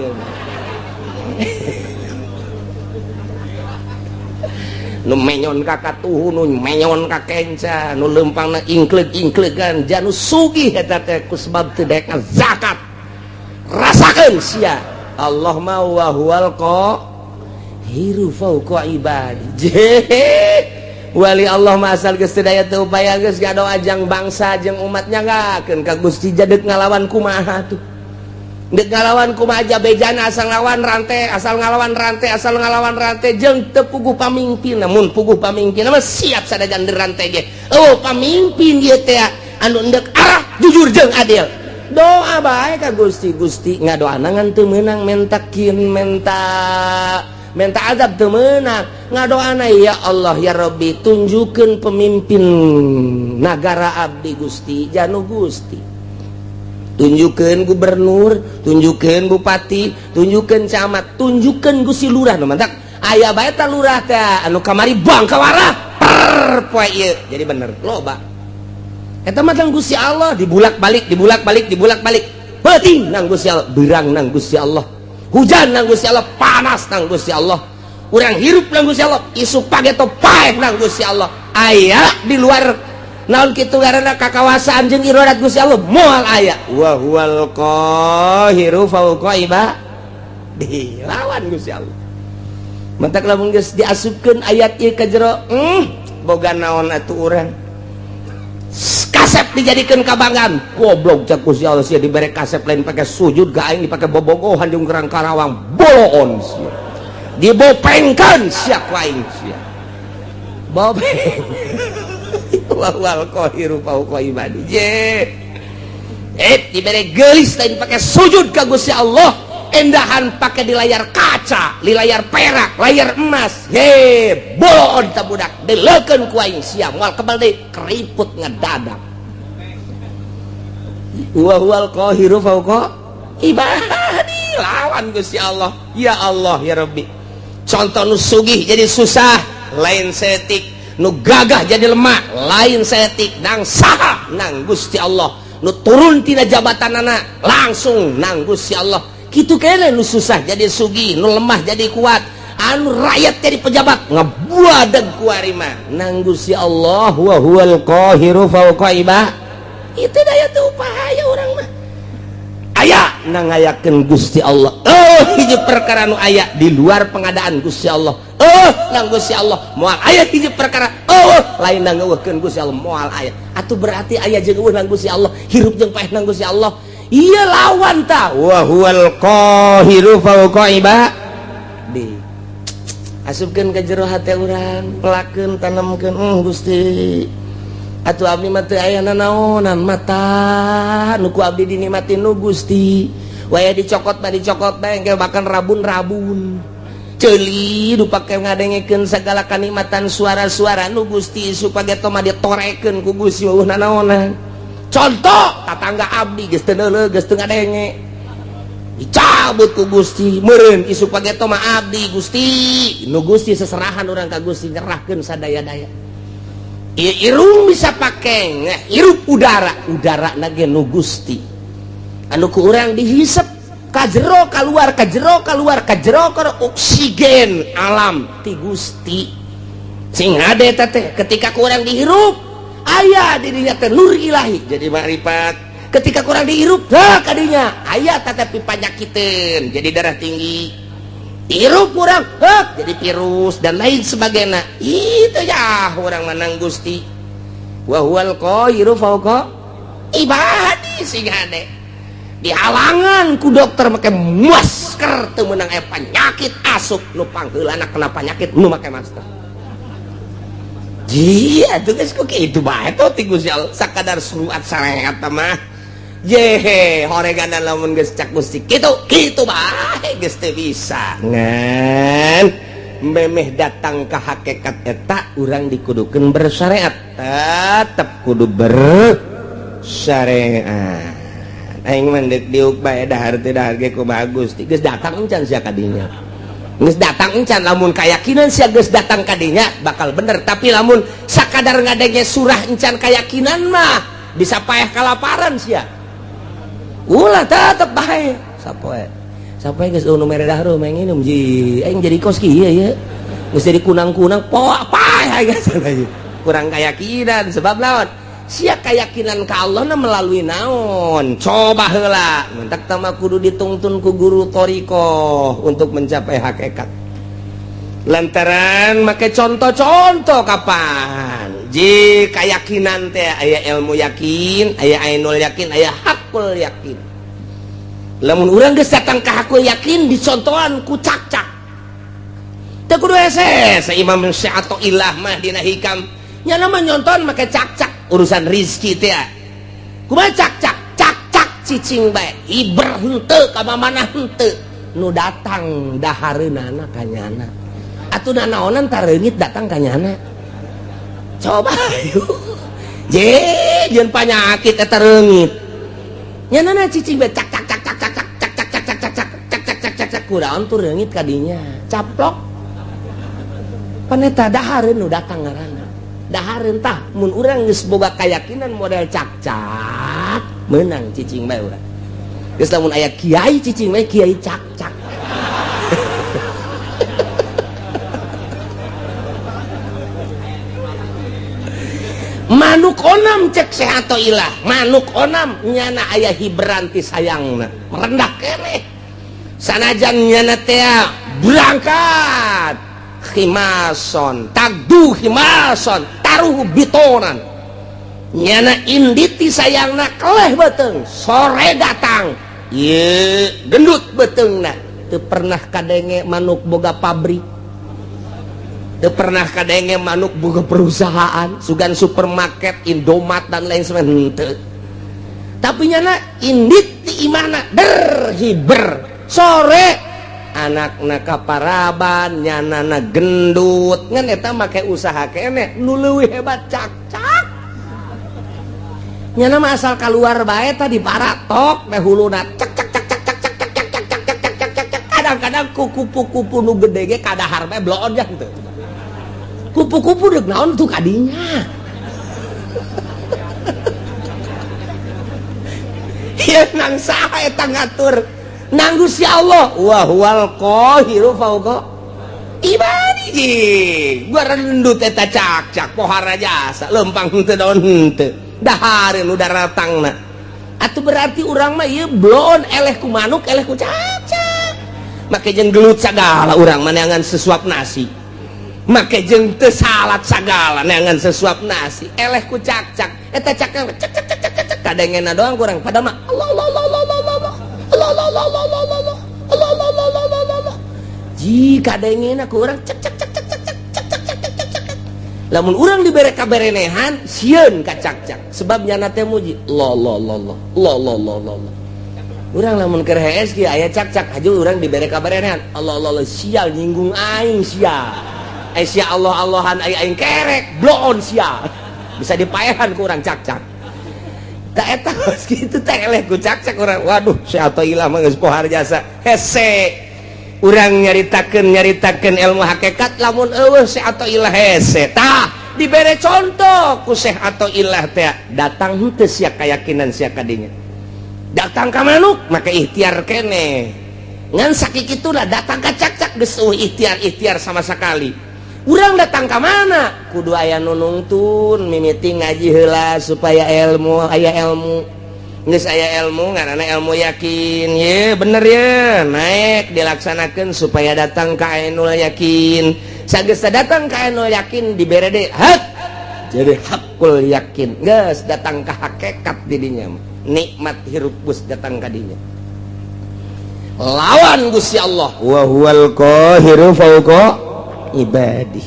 nu menyon ka katuhu nu menyon ka kenca nu leumpangna ingkleug-ingkleugan janu sugih eta teh ku sebab teu daek zakat rasakeun sia Allah ma wa huwal qahiru fauqa ibadi wali Allah ma asal geus teu daya teu upaya geus gadoa ajang bangsa jeung umat nyanggakeun ka Gusti jadeg ngalawan kumaha tuh deuk ngalawan kumaha aja bejana asal ngalawan rantai jeung teu puguh pamimpin namun puguh pamimpin mah siap sadajan di rantai ge pamimpin ieu teh anu endek arah jujur jeung adil doa bae ka Gusti ngadoana ngan teu meunang menta azab teu meunang ngadoana ya Allah ya Rabbi tunjukkeun pemimpin nagara abdi Gusti janu Gusti tunjukkeun gubernur tunjukkeun bupati tunjukkeun camat tunjukkeun Gusti lurah nu mantak aya bae teh lurah teh anu kamari bang kawarah poe ieu jadi bener loba eta mah nang Gusti Allah dibulak-balik penting nang Gusti Allah berang nang Gusti Allah hujan nang Gusti Allah panas nang Gusti Allah urang hirup nang Gusti Allah isu pageto paeh nang Gusti Allah aya di luar naon kitu ngaranna kakawasaan jeung iradat Gusti Allah moal aya wa huwal qahiru fauqa ibadihi lawan Gusti Allah mentak lamun geus diasupkeun ayat ieu ka jero boga naon atuh urang kasep dijadikeun kabanggan goblok cak Gusti Allah sia dibere kasep lain pake sujud ka aing dipake bobogohan jeung Gerang Karawang boloon sia dibopengkeun sia ku aing sia bopeng wal qahiru fauqa ibadi dibere geulis lain pake sujud ka Gusti Allah endahan pakai di layar kaca di layar perak layar emas boloon ta budak deleukeun ku aing sia moal kebal deui keriput ngedadak wa huwal qahiru fauqa ibadi lawan Gusti Allah ya Rabbi contoh nu sugih jadi susah lain setik nu gagah jadi lemah lain setik nang saha nang Gusti Allah nu turun tina jabatanana langsung nang Gusti Allah kitu kene nu susah jadi sugih nu lemah jadi kuat anu rakyat jadi pejabat ngabuadeg ku ari mah nang Gusti Allah wa huwal qahiru fauqa ibadihi itu daya teu upaya urang mah aya nang ngayakeun Gusti Allah hiji perkara nu aya di luar pengadaan Gusti Allah nang Gusti Allah moal aya hiji perkara lain nang ngeukeun Gusti Allah moal aya atuh berarti aya jeung eueuh nang Gusti Allah hirup jeung paeh nang Gusti Allah iya lawan ta wa huwal qahiru fauqa ibadihi asupkeun ka jero hate urang pelakeun tanamkeun Gusti atuh abdi mah teu aya nanaonan mata nu ku abdi dinikmatin nu Gusti waya dicokot mah dicokot bae engke makan rabun-rabun ceuli nu pake ngadengekeun sagala kanikmatan suara-suara nu Gusti supaya toma ditorekeun ku Gusti eueuh nanaonan contoh tatangga abdi geus teu neuleug geus teu ngadenge dicabut ku Gusti meureun isu pageto mah abdi Gusti nu Gusti seserahan urang ka Gusti nyerahkeun sadaya-daya irung bisa pakai hirup udara nage nu Gusti anu ku urang dihisep kajero keluar oksigen alam ti Gusti sing ade teh ketika ku urang dihirup aya dirinya teh nur ilahi jadi makrifat ketika ku urang dihirup kadinya aya teh panyakiteun jadi darah tinggi hirup kurang jadi virus dan lain sebagainya itu ya orang menang Gusti wa huwal qahiru fauqa ibadihi sing ade dihalangan ku dokter make masker teu meunang aya penyakit asup nu pangheulana kena penyakit nu make masker atuh geus ku kitu bae to ti Gusti Allah sakadar suruat sareat mah horeganan lamun geus cak Gusti kitu bae geus teu bisa ngan memeh datang ka hakikat eta urang dikudukeun bersyariat tetep kudu bersyariat aing mah deuk diuk bae dahar teh dahar ge kumaha Gusti geus datang encan sia ka dinya geus datang encan lamun kayakinan sia geus datang ka dinya bakal bener tapi lamun sakadar ngadenge surah encan kayakinan mah bisa paeh kalaparan sia ulah tetep bae sapoe geus nu mere dahar mah nginum ji aing jadi kos kieu ya geus jadi kunang-kunang poa pae geus kurang keyakinan sebab naon sia keyakinan ka Allah na melalui naon coba heula mentak tama kudu ditungtun ku guru thariqah untuk mencapai hakikat lantaran make contoh-contoh kapan ji keyakinan teh aya ilmu yakin aya ainul yakin aya hakul yakin lamun urang geus datang ka hakul yakin dicontohan ku cak-cak teu kudu hese Imam Syafi'i mah dina hikam nya mah nyonton make cak-cak urusan rizki teh kumaha cak-cak cicing bae iber henteu ka mamana henteu nu datang dahareunana ka nyana atuh nanaonan tareungit datang ka nyana coba jeung panyakit eta reungit nyanana cicing bae cak kunaon tuh reungit ka dinya caplok paneta dahareun nu datang ngaranna dahareun tah mun urang geus boga kayakinan model cak-cak menang cicing bae urang geus lamun aya kiai cicing bae kiai cak-cak manuk onam cek sehato ilah manuk onam nyana aya hibran ti sayangna merendah keneh sanajan nyana teh berangkat khimason tagdu khimason taruh bitonan nyana indit ti sayangna keleh beteung sore datang ye gendut beteungna teu pernah kadenge manuk boga pabrik teu pernah kadenge manuk boga perusahaan sugan supermarket Indomaret dan lain sebagainya tapi nyana indit ti imana berhiber sore anakna kaparaban nyanana gendut ngan eta make usaha keneh nu leuwih hebat cak-cak nyana mah asal keluar bae tadi paratok teh huluna cek cek cek cek cek cek cek cek cek cek cek cek cek cek kadang-kadang kupu-kupu nu gede ge kadahar bae bloon jang teu kupu-kupu deuk naon tuh kadinya ieu nang saha eta ngatur nang Gusti Allah wa huwal qahiru fauqa ibadihi gua rendut eta cak-cak pohara jasa lempang teu daun teu dahareun udah ratangna atuh berarti urang mah ieu bloon eleh ku manuk eleh ku cak-cak make jeung gelut sagala urang mah neangan sesuap nasi make jeung teu salat sagala neangan sesuap nasi eleh ku cak-cak eta cak cak cak cak cak kadengena doang kurang padahal mah Allah jika dengena ku urang cek cek cek cek cek cek cek cek cek cek cek lamun urang dibere kaberenehan sieun ka cak-cak sebab nyana teh muji lo urang lamun keur hees kieu aya cak-cak haju urang dibere kaberenehan Allah sial nyinggung aing sial sia Allah-Allahan aing kerek bloon sial bisa dipaehan ku urang cak-cak tak eta kitu teh eleh ku cak-cak urang waduh seato ilah mah geus pohar jasa hese urang nyaritakeun ilmu hakikat lamun eueuh seato ilah hese tah dibere contoh ku Syekh atau ilah teh datang henteu sia kayakinan sia kadinya datang ka manuk maka ikhtiar keneh ngan sakikitulah datang ka cak-cak geus ikhtiar sama sekali urang datang ke mana kudu aya nu nungtun mimiti ngaji heula supaya ilmu aya ilmu geus aya ilmu ngaranna ilmu yakin ye bener ye naik dilaksanakeun supaya datang ka ainul yakin sageus datang ka ainul yakin dibere deui hak jadi hakul yakin geus datang ka hakikat di dinya nikmat hirup geus datang ka dinya lawan Gusti Allah wa huwal qahiru fauqa ibadih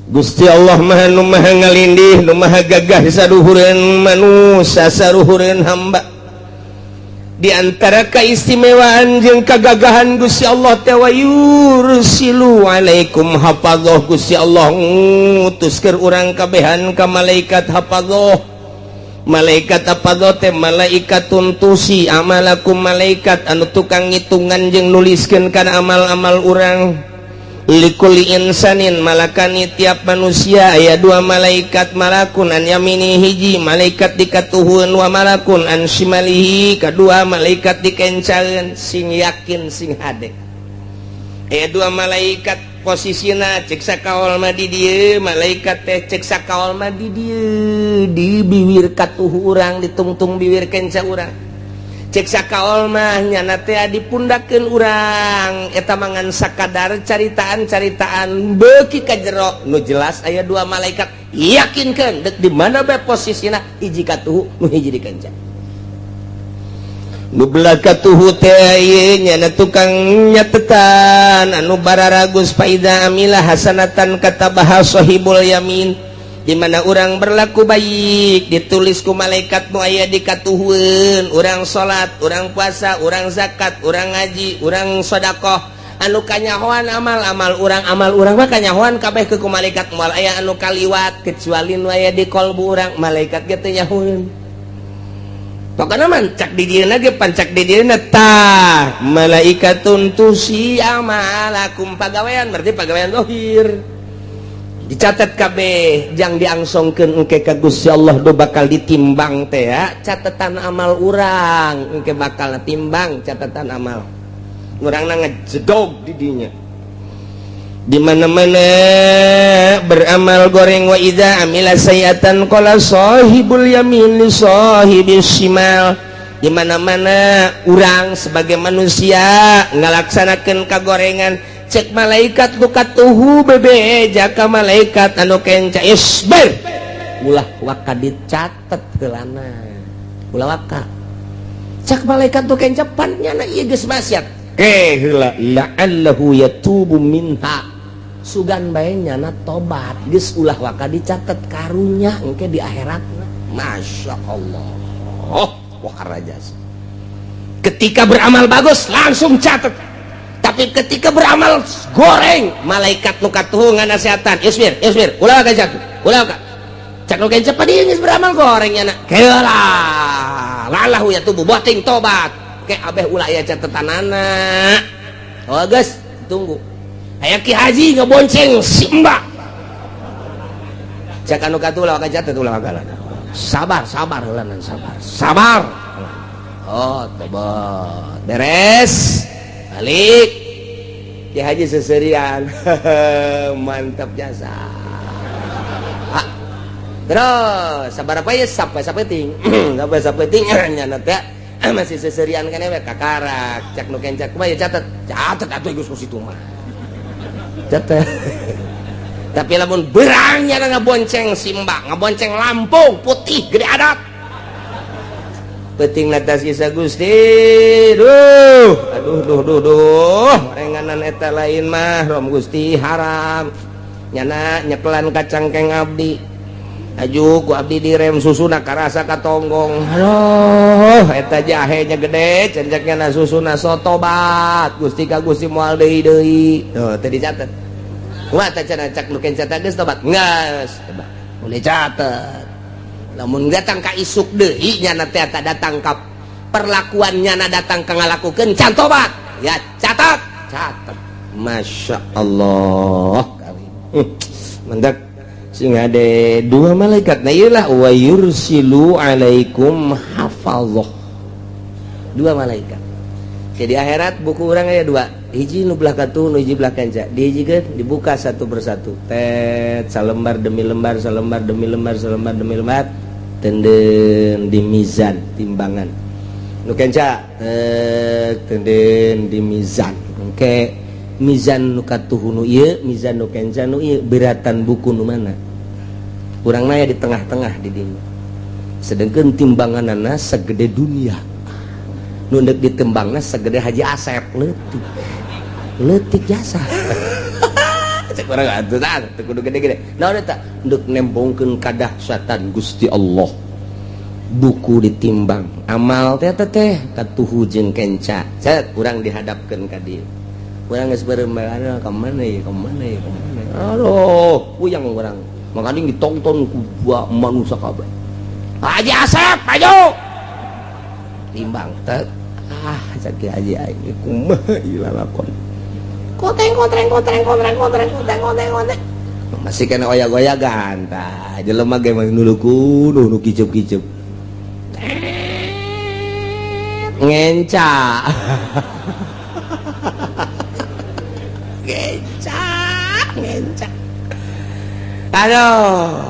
Gusti Allah maha nu maha ngalindih nu maha gagah saluhureun manusia saluhureun hamba di antara keistimewaan jeung kagagahan Gusti Allah teh wa yursilu alaikum hafadzah Gusti Allah ngutuskeun urang kabehan ka malaikat hafadzah malaikat hafadzah teh malaikatun tusi amalakum malaikat anu tukang ngitungan jeung nuliskeun kana amal-amal urang likulli insanin malakani tiap manusia aya dua malaikat malakun an yamini hiji malaikat dikatuhun wa malakun an shimalihi kadua malaikat dikencaeun sing yakin sing hade aya dua malaikat posisina cek sakaol mah di dieu malaikat teh cek sakaol mah di dieu di bibir katuhu urang ditungtung bibir kenca urang cek sakaol mah nyana teh dipundakeun urang eta mangan sakadar caritaan-caritaan beuki ka jero nu jelas aya dua malaikat yakinkeun deuk di mana bae posisina hiji katuhu nu hiji dikenca nu belah katuhu teh ieu nyana tukang nyatetan anu bararagus faida amilah hasanatan katabaha sahibul yamin di mana orang berlaku baik ditulis ku malaikat nu aya di katuhun orang salat orang puasa orang zakat orang ngaji orang sedekah anu kanyahoan amal urang mah kanyahoan kabeh ku malaikat moal aya anu kaliwat kecuali nu aya di qalbu urang malaikat ge teu nyahoeun pokona mancak di dieuna ge pancak di dieuna tah malaikatun tusi amalakum pagawean berarti pagawean zahir dicatat kabeh jang diangsongkeun engke ka Gusti Allah do bakal ditimbang teh ya catatan amal urang engke bakal timbang catatan amal urangna ngejedog di dinya di mana-mana beramal goreng wa idza amila sayiatan qala sahibul yamin li sahibis shimal di mana-mana urang sebagai manusia ngalaksanakeun kagorengan cek malaikat lukatuhu bebe jaka malaikat anu kenca isbir ulah waka dicatet heulana ulah waka cek malaikat tu kenca pannyana ieu geus maksiat heula la'allahu yatubu minha sugan bae nyana tobat geus ulah waka dicatet karunya engke di akhiratna masyaallah wah rajas ketika beramal bagus langsung catet tapi ketika beramal goreng malaikat nu katuhu nganasehatan isbir ulah waka catet ulah waka cak nu kenceun dia geus beramal goreng nyana heula la'allahu yatubu boting tobat ke abeh ulah aya catetanana oh geus tunggu aya Ki Haji ngebonceng si Mbak cak anu katuh ulah waka catet ulah waka sabar heulanan sabar oh tobat beres balik Ki Haji seserian mantap jasa terus sabar apa ya sampai sapeting sampai sapeting nyana teh masih seserian kan we kakarak cak nu kencak mah ya catet atuh geus ku situ mah catet tapi lamun berangnya ngabonceng Simba ngabonceng Lampung putih gede adat penting natas kisah Gusti aduh renganan eta lain mah rom Gusti haram nyana nyekelan kacang keng abdi aju ku abdi direm susuna karasa katonggong aduh eta jahenya gede cenjaknya susuna sotobat Gusti ka Gusti moal deui tuh tadi catet kumaha teh cenah cak nu kenca teh geus tobat geus boleh catet lamun datang ka isuk deui nyana teh datang ka perlakuan nyana datang ka ngalakukeun can tobat ya catat Masya Allah mendak sing ade dua malaikat na ieu lah wa yursilu alaikum hafazah dua malaikat jadi akhirat buku urang aya dua hiji nu belah katuh nu hiji belah kanca dihijikeun dibuka satu persatu tet salembar demi lembar salembar demi lembar salembar demi lembar tenden di mizan timbangan nu kenca tenden di mizan engke mizan nu katuh nu ieu mizan nu kenca nu ieu beratan buku nu mana urangna aya di tengah-tengah di dinya sedengkeun timbanganana segede dunia nu deuk ditembangna segede Haji Asep leutik jasa cek urang atuh tah teu kudu gede-gede naon eta deuk nembongkeun kadahsyatan Gusti Allah buku ditimbang amal teh katuhu jeung kenca cet urang dihadapkeun ka dieu urang geus beureumbaan ka mana ya aduh puyang urang makanya ditonton ku dua manusia kabeh Haji Asep maju timbang teh cak Haji aing kumaha ieu lalakon koteng masih kena oyak-oyakan tah jelema ge mah nuluku nu kicep-kicep ngenca ngenca aduh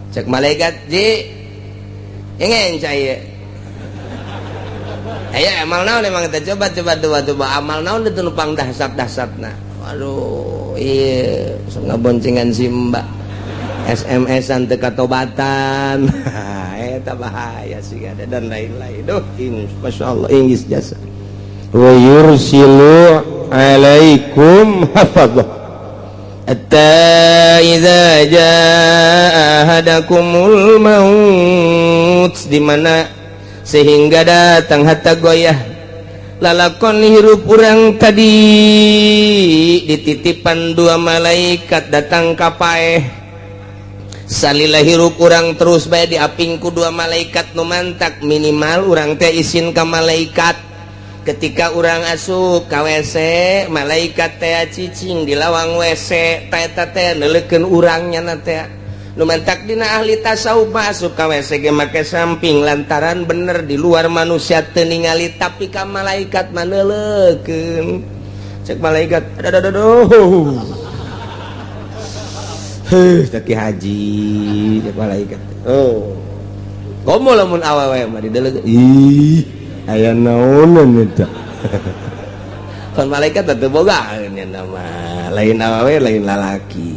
cek malaikat ji ngenca ieu aya amal naon emang kita coba amal naon itu numpang dahsat-dahsatna aduh iya ngaboncengan Simba SMS-an teu katobatan eta bahaya sih ada dan lain-lain duh masyaallah inggis jasa wa yursilu alaikum hafazah hatta idza jaa ahadakumul maut di mana sehingga datang hatta goyah lalakon hirup urang tadi dititipan dua malaikat datang ka paeh salila hirup urang terus bae diapingku dua malaikat nu mantak minimal urang teh isin ka malaikat ketika orang asup ka WC malaikat teh cicing di lawang WC eta teh neulekeun urangnya na teh nu mentak dina ahli tasawuf masuk ka WC ge make samping lantaran bener di luar manusia teu ningali tapi ka malaikat mah neulekeun cek malaikat aduh taki haji cek malaikat komo lamun awewe mah dideleukeun ih aya naonan eta kan malaikat teu boga nya nama lain awewe lain lalaki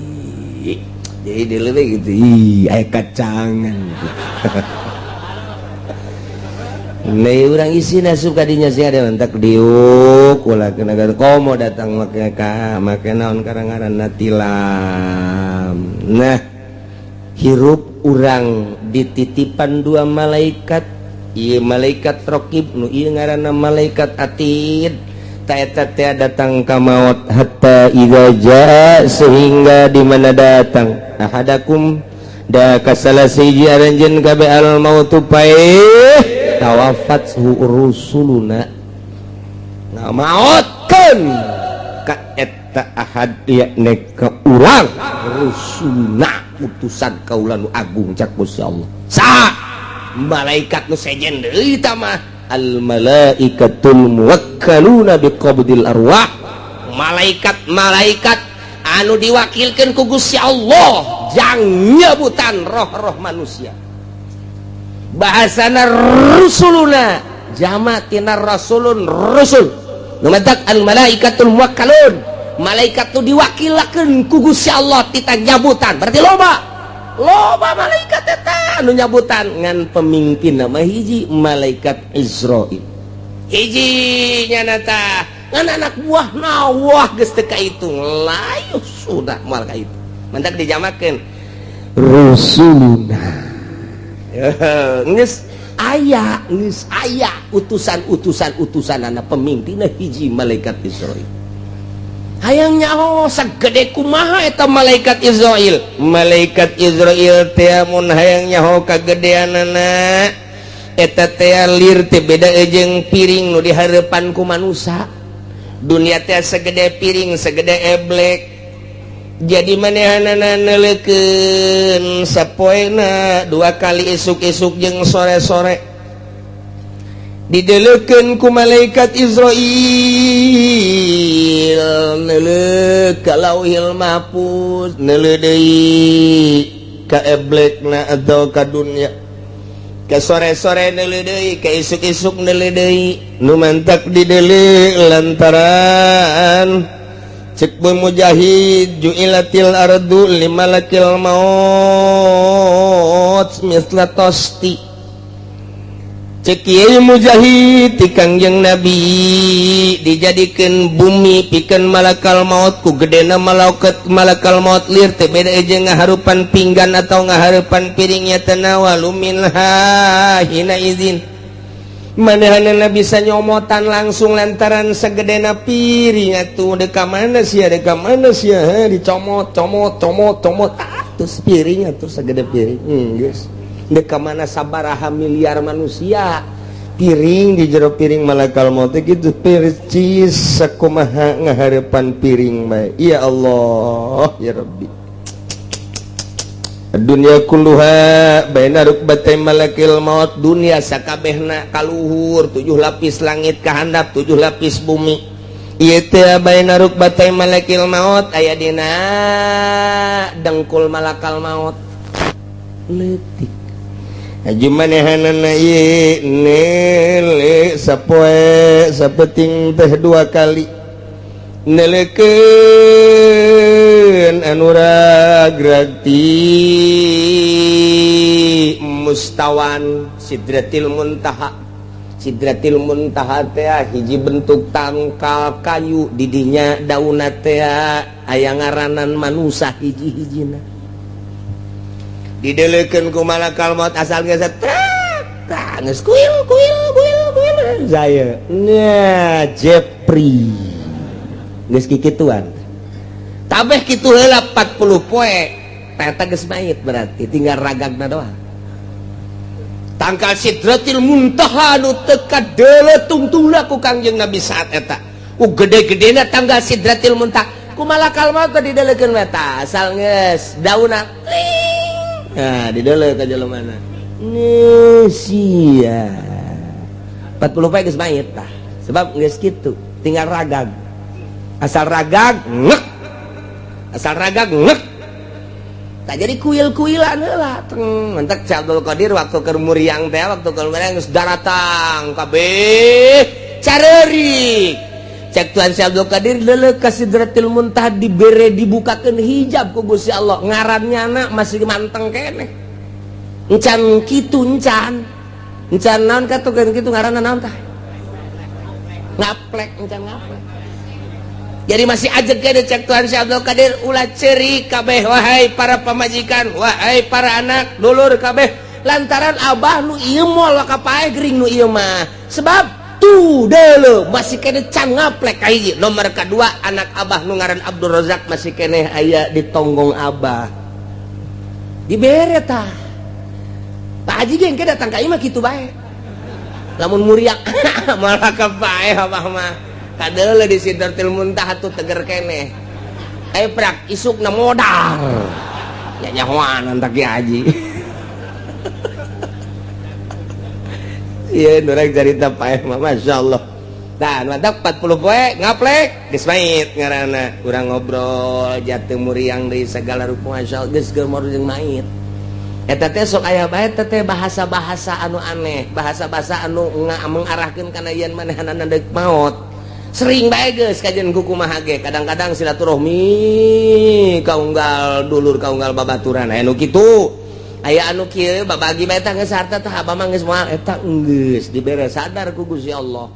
jadi dilewe gitu ih aya kacangan Lai urang isina suka dinya sih ada mentak diuk ulah kena komo datang make naon karangaranna tilam. Nah hirup urang dititipan dua malaikat, ieu malaikat raqib nu ieu ngaranna malaikat atid. Ta eta teh datang ka maut hatta idza jaa sehingga di mana datang ahadakum da kasalasiji aranjeun kabe al mautu paeh tawafat rusuluna ngamaotkeun ka eta ahad yakni ka urang rusulna utusan kaula nu agung cak Gusti Allah sa malaikat nu sejen deui ta mah al malaikatul muwakkaluna biqabdil arwah malaikat anu diwakilkeun ku Gusti Allah jang nyebutan roh-roh manusia bahasana rusuluna jamatina rasulun rusul numadak al malaikatul muwakkalun malaikat tu diwakilakeun ku Gusti Allah tita nyabutan berarti loba malaikat eta anu nyabutan ngan pemimpin nama hiji malaikat Israil hiji nyanata ngan anak buah nawah geus teu kaitung layuh sudah moal ka itu mantak dijamakeun rusuluna geus aya utusan anak pemimpin hiji malaikat Israil hayang nyaho sagede kumaha eta malaikat Israil teh mun hayang nyaho kagedeanana eta teh lir teh beda jeung piring nu dihareupan ku manusia dunia teh segede piring segede eblek jadi manehanana neulekeun sapoena 2 kali isuk-isuk jeung sore-sore dideleukeun ku malaikat Israil neuleuh ka lauhil mahfuz neuleuh deui ka eblekna atau ka dunya ka sore-sore neuleuh deui ka isuk-isuk neuleuh deui nu mantak dideuleuh lantaran cek mujahid ju'ilatil ardu limalakil maut misla tosti cek ieu mujahid ti Kangjeng Nabi dijadikeun bumi pikeun malakal maut ku gedena malakal maut lir teh beda jeung ngaharupan pinggan atau ngaharupan piringnya tanawalu minha hina izin manehanana bisa nyomotan langsung lantaran sagedena piring atuh deka mana sia dicomot terus piring atuh sagede piring geus deka mana sabaraha miliar manusia piring di jero piring malakal maut kitu percis sakumaha ngahareupan piring bae ya Allah ya Rabbi dunia kulluha baina rukbatai malakil maut dunia sakabehna kaluhur 7 lapis langit kahandap 7 lapis bumi ieu teh baina rukbatai malakil maut aya dina dengkul malakal maut leutik aju manehanana ieu neule sapoe sapeting teh 2 kali neleukeun anu ragragti mustawan sidratil muntaha teh hiji bentuk tangkal kayu didinya daunna teh aya ngaranan manusia hiji-hijina dideleukeun ku malakal maut asal geus geus kuil saya nya Jepri geus kikituan tabeh kitu heula 40 poe eta geus mait berarti tinggal ragagna doang tangkal Sidratil Muntaha nu teka deuleu tungtungna ku Kangjeng Nabi saat eta ku gede-gedena tanggal Sidratil Muntaha ku malakal maut teh dideuleukeun mata asal geus daunna nah dideuleu ka jelemana sia 40 poe geus mayit tah sebab geus kitu tinggal ragag asal ragag ngek tak jadi kuil-kuilan heula mentek Syekh Abdul Qadir waktu keur muriang teh waktu keur muriang geus daratang kabeh careurik cek Tuhan Syekh Abdul Qadir leuleuh ka Sidratil Muntaha dibere dibukakeun hijab ku Gusti Allah ngarannyana masih manteng keneh encan kitu encan naon katukeun kitu ngaranna naon tah ngaplek encan ngaplek jadi masih ajeg ke cek Tuhan Syekh Abdul Qadir ulah ceurik kabeh wahai para pamajikan wahai para anak dulur kabeh lantaran abah nu ieu moal kapaeh gering nu ieu mah sebab tuh deuleu masih kene can ngaplek ka hiji nomor kadua anak abah nu ngaran Abdul Razak masih kene aya di tonggong abah dibere tah Pak Haji ge engke datang ka ieu mah kitu bae lamun muriak malah kapaeh abah mah kadeuleu di Sidratil Muntaha tuh teger keneh prak isukna modal nyahoan antak Ki Haji iya nurang carita paeh mah masyaallah tah mantap 40 poe ngaplek geus mait ngaranna urang ngobrol jateu muriang deui segala rupa masyaallah geus keur jeung mait eta teh sok aya bae teh bahasa-bahasa anu aneh bahasa-bahasa anu mengarahkeun kana yen manehanana deuk maot sering bae geus kajian kumaha ge kadang-kadang silaturahmi kaunggal dulur kaunggal babaturan aya nu kitu aya anu kieu babagi bae tah geus harta tah abah mah geus moal eta geus dibere sadar ku Gusti Allah